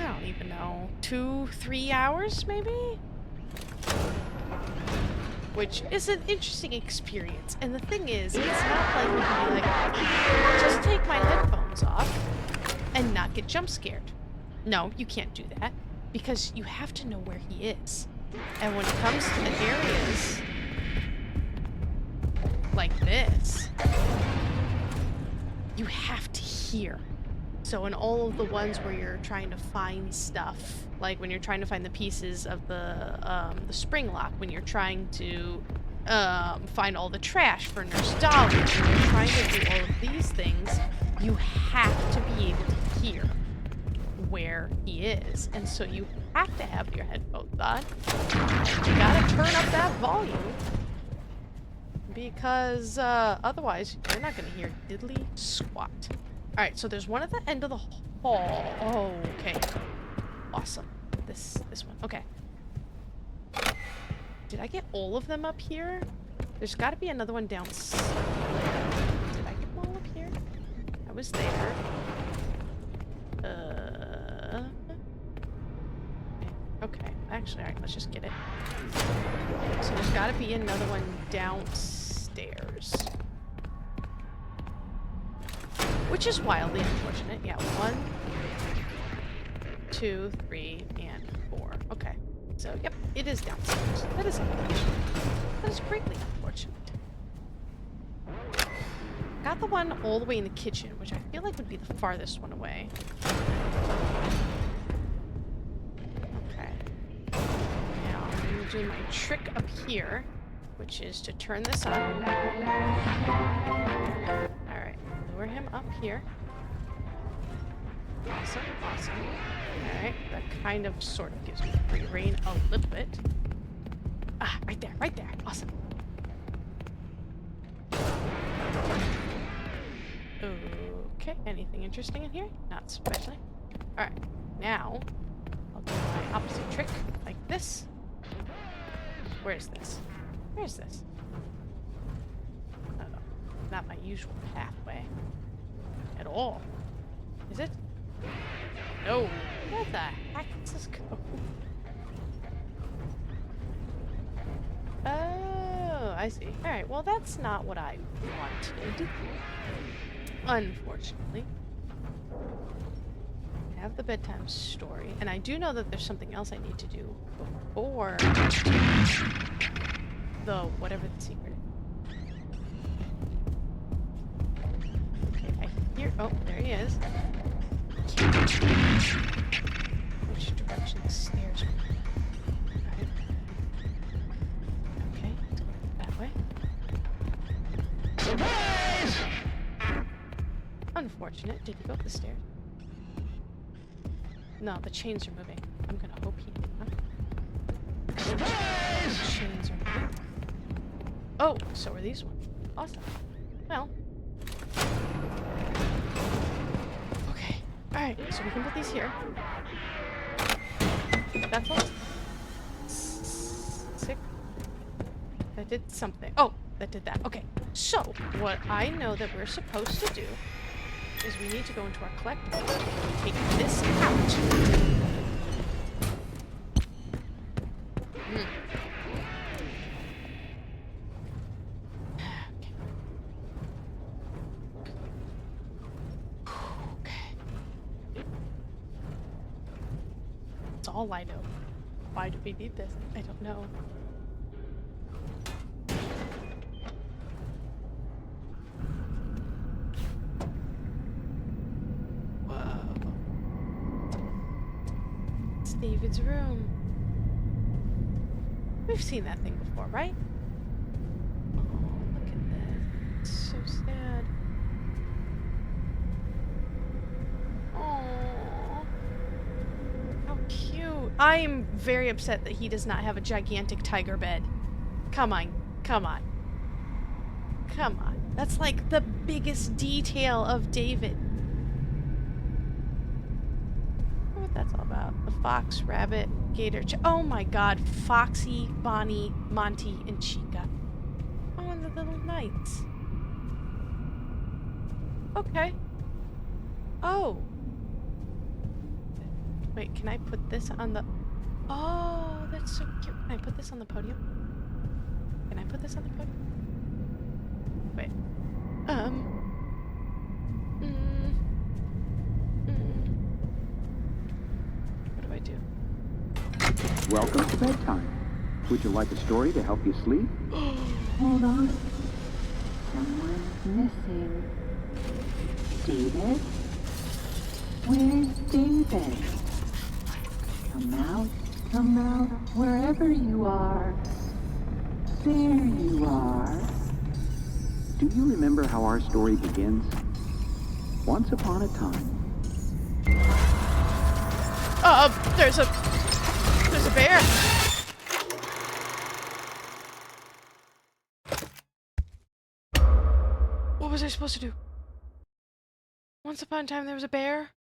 I don't even know, 2-3 hours, maybe? Which is an interesting experience. And the thing is, it's not like we can be like, just take my headphones off and not get jump scared. No, you can't do that because you have to know where he is. And when it comes to the areas like this, you have to hear. So in all of the ones where you're trying to find stuff, like when you're trying to find the pieces of the spring lock, when you're trying to find all the trash for Nurse Dolly, when you're trying to do all of these things, you have to be able to hear where he is. And so you have to have your headphones on. You gotta turn up that volume. Because otherwise, you're not gonna hear diddly squat. Alright, so there's one at the end of the hall. Oh, okay. Awesome. This one. Okay. Did I get all of them up here? There's got to be another one downstairs. Did I get them all up here? I was there. Okay. Actually, alright, let's just get it. So there's got to be another one downstairs. Which is wildly unfortunate. Yeah, 1, 2, 3, and 4. Okay. So, yep, it is downstairs. That is unfortunate. That is greatly unfortunate. Got the one all the way in the kitchen, which I feel like would be the farthest one away. Okay. Now, I'm going to do my trick up here, which is to turn this on. Alright, lure him up here. Awesome, awesome. Alright, that kind of sort of gives me free reign a little bit. Ah, right there, right there. Awesome. Okay, anything interesting in here? Not especially. Alright, now I'll do my opposite trick like this. Where's this? Where's this? Oh, not my usual pathway. At all. Is it? No. Where the heck does this go? Oh, I see. Alright, well that's not what I wanted. Unfortunately. I have the bedtime story, and I do know that there's something else I need to do before the whatever the secret is. Okay, I hear. Oh, there he is. Which direction the stairs are? Right. Okay, let's go that way. Surprise! Unfortunate. Did he go up the stairs? No, the chains are moving. I'm gonna hope he did not. Surprise! The chains are moving. Oh, so are these ones. Awesome. Well. Okay. Alright, so we can put these here. That's all. 6. That did something. Oh, that did that. Okay. So, what I know that we're supposed to do is we need to go into our collectibles and take this out. Okay. That's all I know. Why do we need this? I don't know. David's room. We've seen that thing before, right? Oh, look at that. It's so sad. Oh, how cute. I am very upset that he does not have a gigantic tiger bed. Come on. Come on. Come on. That's like the biggest detail of David. That's all about. The fox, rabbit, gator, oh my god, Foxy, Bonnie, Monty, and Chica. Oh, and the little knights. Okay. Oh. Wait, can I put this on the... Oh, that's so cute. Can I put this on the podium? Can I put this on the podium? Wait. Welcome to bedtime. Would you like a story to help you sleep? Hold on. Someone's missing. David? Where's David? Come out, wherever you are. There you are. Do you remember how our story begins? Once upon a time. There's a bear. What was I supposed to do? Once upon a time there was a bear?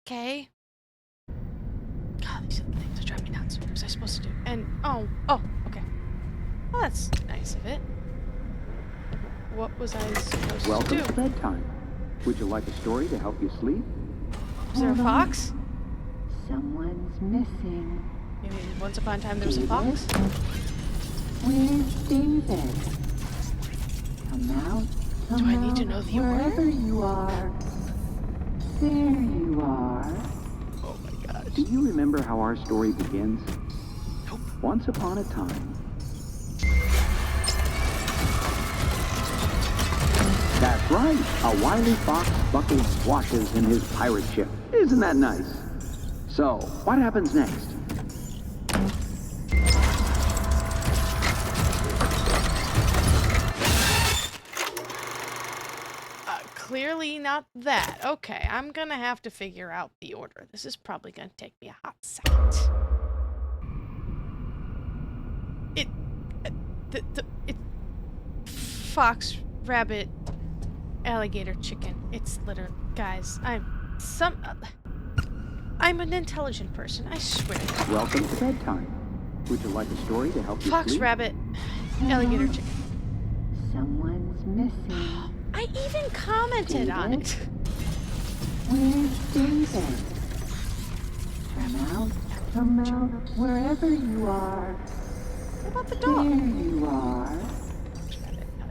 Okay. God, these things are driving me nuts. What was I supposed to do? And, oh, okay. Well, that's nice of it. What was I supposed to Welcome do? to bedtime. Would you like a story to help you sleep? Was there a fox? Someone's missing. Maybe once upon a time there was a fox? Where's David? Come out. Do I need to know the order? Wherever you are. There you are. Oh my gosh. Do you remember how our story begins? Nope. Once upon a time. That's right. A wily fox buckled swashes in his pirate ship. Isn't that nice? So, what happens next? Clearly not that. Okay, I'm gonna have to figure out the order. This is probably gonna take me a hot second. Fox, rabbit, alligator, chicken. It's literally, guys, I'm an intelligent person, I swear. Welcome to bedtime. Would you like a story to help you Fox, sleep? rabbit, alligator, chicken. Someone's missing. I even commented on it. Where's David? Come out, wherever you are. What about the There dog? you are.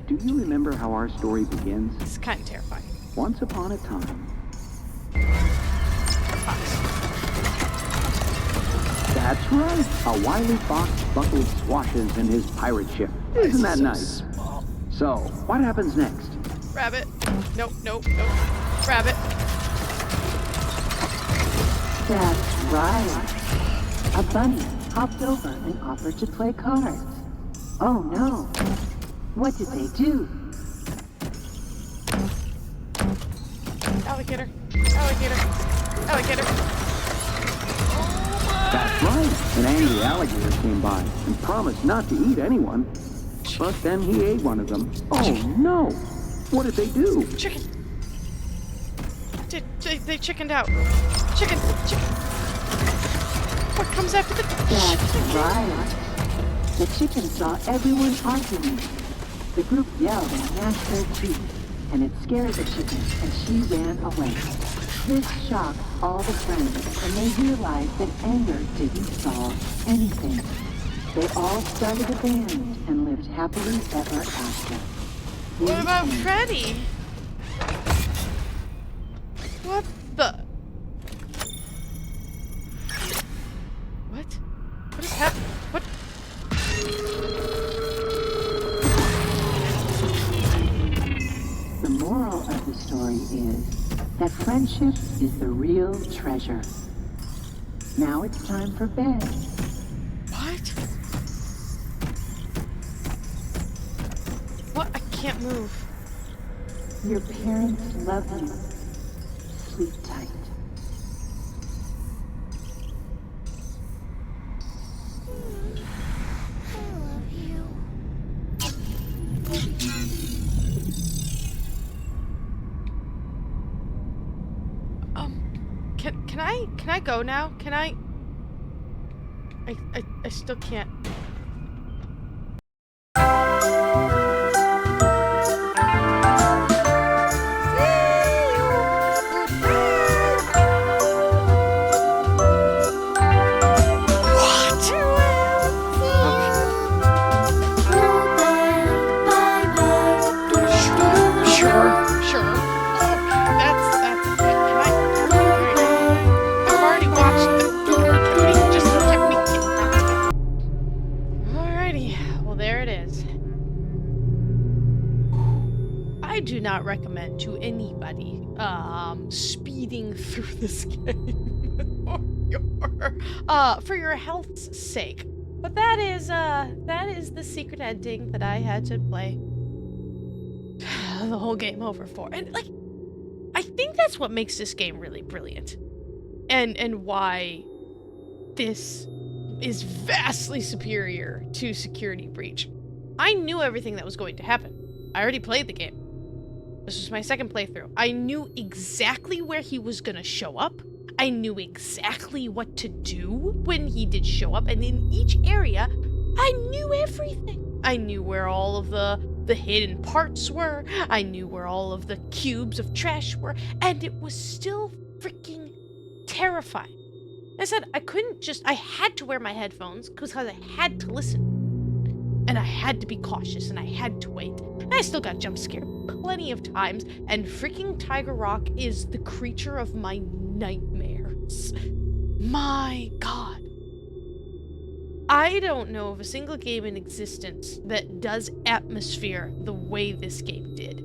Do you remember how our story begins? It's kind of terrifying. Once upon a time. Fox. That's right. A wily fox buckled swashes in his pirate ship. Isn't that nice? Small. So, what happens next? Rabbit. Nope. Rabbit. That's right. A bunny hopped over and offered to play cards. Oh no. What did they do? Alligator. That's right. An angry alligator came by and promised not to eat anyone. But then he ate one of them. Oh no! What did they do? Chicken. They chickened out. Chicken. What comes after the That's chicken? right. The chicken saw everyone arguing. The group yelled and gnashed their teeth, and it scared the chicken, and she ran away. This shocked all the friends, and they realized that anger didn't solve anything. They all started a band and lived happily ever after. What about Freddy? What the? What? What is happening? What? The moral of the story is that friendship is the real treasure. Now it's time for bed. What? What? I can't move. Your parents love you. Sleep tight. Can I go now? Can I still can't. Sure. Okay, that's it. Can I? not recommend to anybody speeding through this game for your health's sake. But that is the secret ending that I had to play the whole game over for. And like, I think that's what makes this game really brilliant. And why this is vastly superior to Security Breach. I knew everything that was going to happen. I already played the game. This was my second playthrough. I knew exactly where he was gonna show up. I knew exactly what to do when he did show up, and in each area, I knew everything. I knew where all of the hidden parts were. I knew where all of the cubes of trash were, and it was still freaking terrifying. I said I had to wear my headphones because I had to listen. And I had to be cautious, and I had to wait. And I still got jump scared plenty of times, and freaking Tiger Rock is the creature of my nightmares. My God. I don't know of a single game in existence that does atmosphere the way this game did.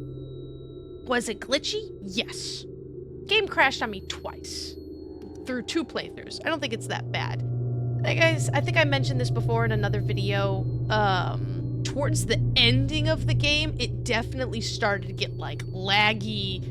Was it glitchy? Yes. Game crashed on me twice. Through 2 playthroughs. I don't think it's that bad. Hey guys, I think I mentioned this before in another video. Towards the ending of the game, it definitely started to get like laggy.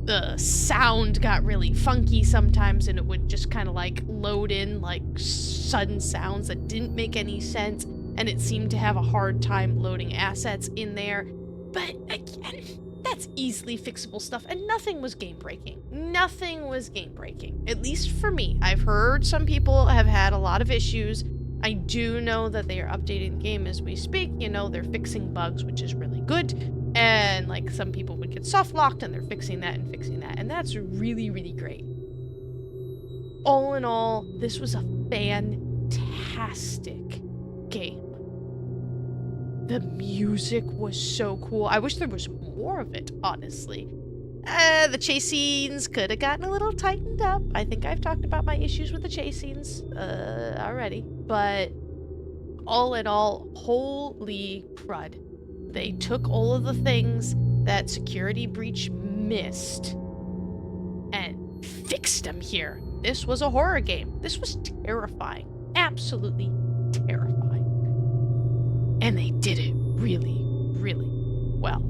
The sound got really funky sometimes, and it would just kind of like load in like sudden sounds that didn't make any sense, and it seemed to have a hard time loading assets in there. But again, that's easily fixable stuff, and nothing was game breaking. Nothing was game breaking, at least for me. I've heard some people have had a lot of issues. I do know that they are updating the game as we speak. You know, they're fixing bugs, which is really good. And like some people would get soft locked, and they're fixing that, and that's really, really great. All in all, this was a fantastic game. The music was so cool. I wish there was more of it, honestly. The chase scenes could have gotten a little tightened up. I think I've talked about my issues with the chase scenes already. But all in all, holy crud. They took all of the things that Security Breach missed and fixed them here. This was a horror game. This was terrifying. Absolutely terrifying. And they did it really, really well.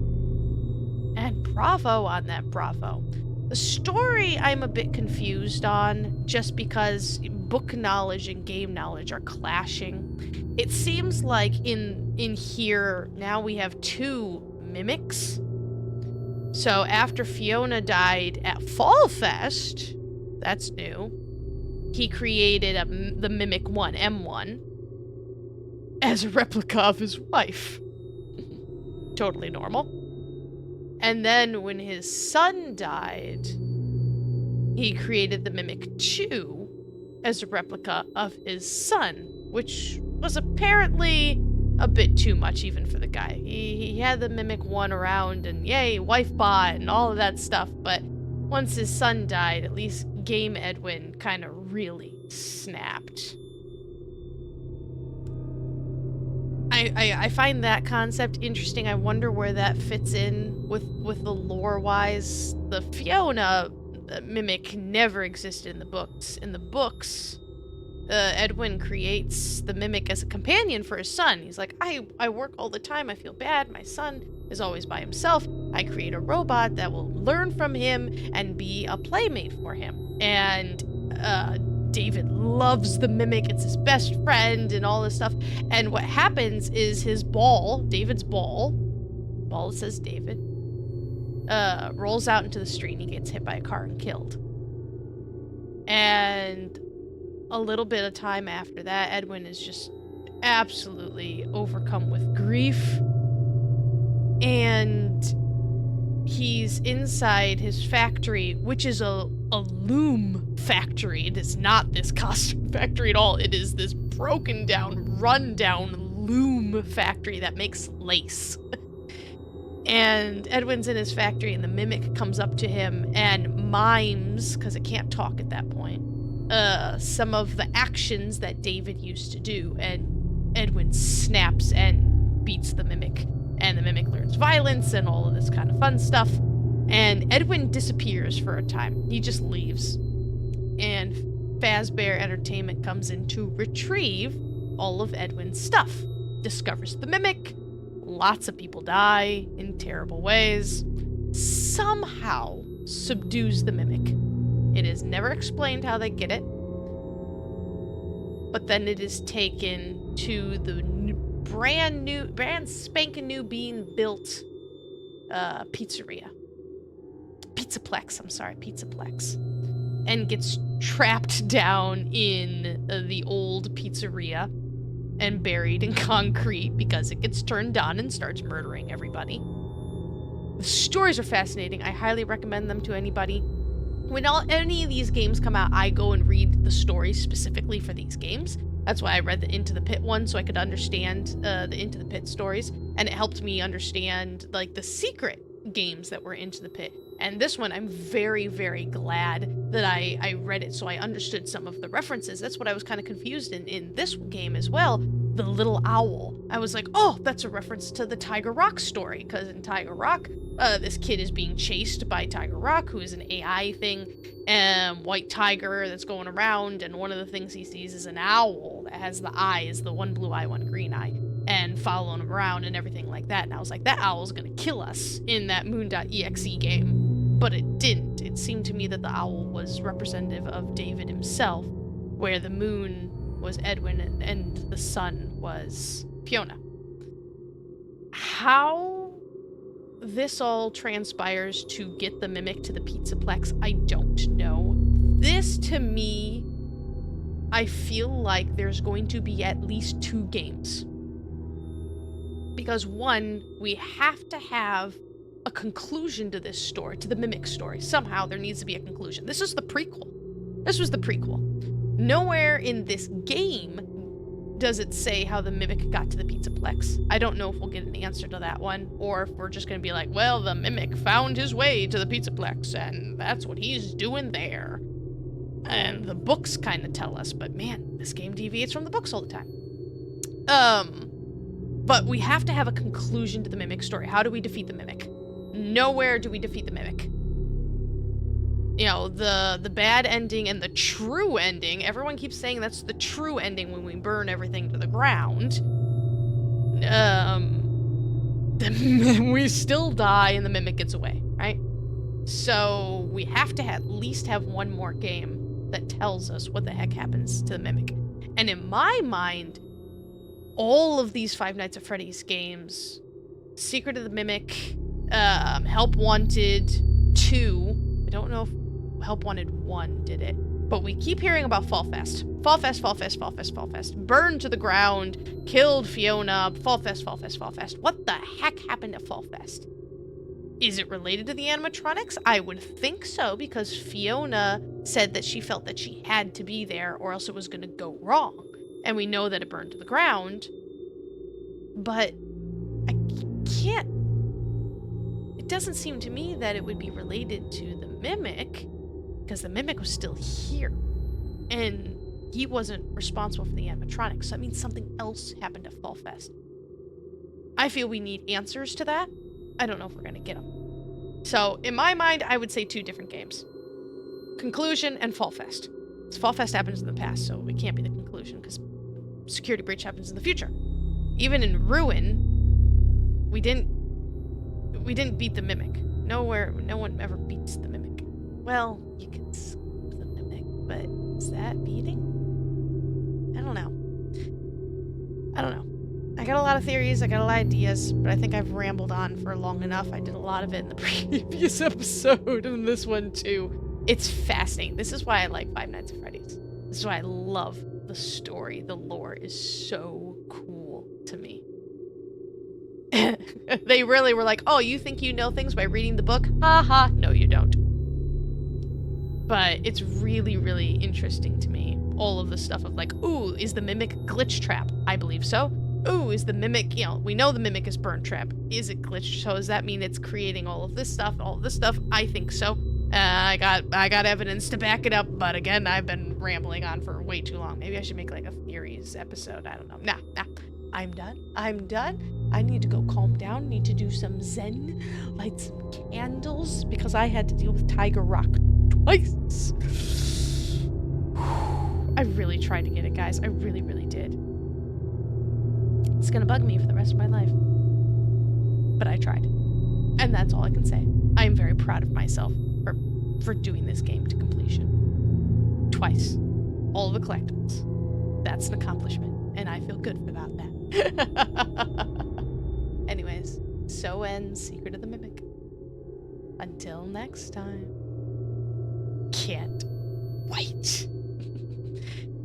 And bravo on that, bravo. The story I'm a bit confused on, just because book knowledge and game knowledge are clashing. It seems like in here, now we have 2 mimics. So after Fiona died at Fall Fest, that's new, he created the Mimic 1, M1, as a replica of his wife. Totally normal. And then when his son died, he created the Mimic 2 as a replica of his son, which was apparently a bit too much even for the guy. He had the Mimic 1 around, and yay, wife bot and all of that stuff, but once his son died, at least Game Edwin kind of really snapped. I find that concept interesting. I wonder where that fits in with the lore-wise. The Fiona mimic never existed in the books. In the books, Edwin creates the mimic as a companion for his son. He's like, I work all the time. I feel bad. My son is always by himself. I create a robot that will learn from him and be a playmate for him. And David loves the mimic. It's his best friend and all this stuff. And what happens is his ball, David's ball that says David, rolls out into the street, and he gets hit by a car and killed. And a little bit of time after that, Edwin is just absolutely overcome with grief. And he's inside his factory, which is a loom factory. It is not this costume factory at all. It is this broken down, run down loom factory that makes lace. And Edwin's in his factory, and the mimic comes up to him and mimes, because it can't talk at that point, some of the actions that David used to do. And Edwin snaps and beats the mimic. And the mimic learns violence and all of this kind of fun stuff. And Edwin disappears for a time. He just leaves. And Fazbear Entertainment comes in to retrieve all of Edwin's stuff. Discovers the mimic. Lots of people die in terrible ways. Somehow subdues the mimic. It is never explained how they get it. But then it is taken to the brand spanking new being built pizzeria. Pizzaplex. And gets trapped down in the old pizzeria and buried in concrete because it gets turned on and starts murdering everybody. The stories are fascinating. I highly recommend them to anybody. When any of these games come out, I go and read the stories specifically for these games. That's why I read the Into the Pit one, so I could understand the Into the Pit stories, and it helped me understand like the secret games that were Into the Pit. And this one, I'm very, very glad that I read it so I understood some of the references. That's what I was kind of confused in this game as well. The little owl. I was like, oh, that's a reference to the Tiger Rock story, because in Tiger Rock, this kid is being chased by Tiger Rock, who is an AI thing, and white tiger that's going around, and one of the things he sees is an owl that has the eyes, the one blue eye, one green eye, and following him around and everything like that. And I was like, that owl's gonna kill us in that Moon.EXE game. But it didn't. It seemed to me that the owl was representative of David himself, where the moon was Edwin and the sun was Fiona. How this all transpires to get the mimic to the Pizzaplex, I don't know. This, to me, I feel like there's going to be at least 2 games. Because one, we have to have a conclusion to this story, to the mimic story. Somehow there needs to be a conclusion. This is the prequel. This was the prequel. Nowhere in this game does it say how the mimic got to the Pizzaplex. I don't know if we'll get an answer to that one, or if we're just going to be like, well, the mimic found his way to the Pizzaplex, and that's what he's doing there. And the books kind of tell us, but man, this game deviates from the books all the time. But we have to have a conclusion to the mimic story. How do we defeat the mimic? Nowhere do we defeat the mimic. You know, the bad ending and the true ending, everyone keeps saying that's the true ending when we burn everything to the ground. We still die and the mimic gets away, right? So we have to at least have one more game that tells us what the heck happens to the mimic. And in my mind, all of these Five Nights at Freddy's games, Secret of the Mimic, Help Wanted 2, I don't know if Help Wanted 1 did it, but we keep hearing about Fall Fest. Fall Fest, Fall Fest, Fall Fest, Fall Fest. Burned to the ground, killed Fiona, Fall Fest, Fall Fest, Fall Fest. What the heck happened to Fall Fest? Is it related to the animatronics? I would think so, because Fiona said that she felt that she had to be there or else it was going to go wrong. And we know that it burned to the ground. But I can't... It doesn't seem to me that it would be related to the mimic, because the mimic was still here. And he wasn't responsible for the animatronics, so that means something else happened to Fall Fest. I feel we need answers to that. I don't know if we're going to get them. So, in my mind, I would say 2 different games. Conclusion and Fall Fest. Because Fall Fest happens in the past, so it can't be the conclusion, because security breach happens in the future. Even in Ruin, we didn't beat the mimic. No one ever beats the mimic. Well, you can skip the mimic, but is that beating? I don't know. I got a lot of theories, I got a lot of ideas, but I think I've rambled on for long enough. I did a lot of it in the previous episode, and this one too. It's fascinating. This is why I like Five Nights at Freddy's. This is why I love the story. The lore is so cool to me. They really were like, oh, you think you know things by reading the book? Haha, no you don't. But it's really, really interesting to me. All of the stuff of like, ooh, is the mimic glitch trap? I believe so. Ooh, is the mimic, you know, we know the mimic is burn trap. Is it glitched? So does that mean it's creating all of this stuff? All of this stuff? I think so. I got evidence to back it up, but again, I've been rambling on for way too long. Maybe I should make like a theories episode. I don't know. Nah. I'm done. I'm done. I need to go calm down. Need to do some zen, light some candles, because I had to deal with Tiger Rock twice. I really tried to get it, guys. I really, really did. It's gonna bug me for the rest of my life. But I tried. And that's all I can say. I am very proud of myself for doing this game to completion. Twice. All of the collectibles. That's an accomplishment. And I feel good about that. Anyways, so ends Secret of the Mimic. Until next time. Can't wait.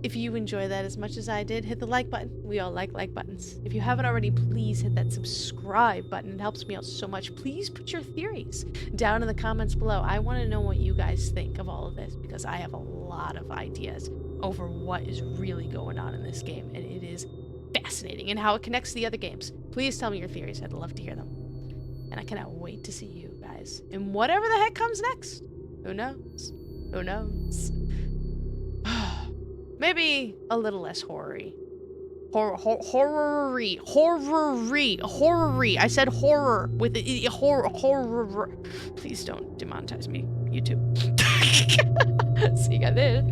If you enjoy that as much as I did, hit the like button. We all like buttons. If you haven't already, please hit that subscribe button. It helps me out so much. Please put your theories down in the comments below. I want to know what you guys think of all of this, because I have a lot of ideas over what is really going on in this game, and it is fascinating, and how it connects to the other games. Please tell me your theories. I'd love to hear them. And I cannot wait to see you guys in whatever the heck comes next. Who knows? Who knows? Maybe a little less horror-y. Horror-y. I said horror with a horror. Please don't demonetize me, YouTube. See you guys there.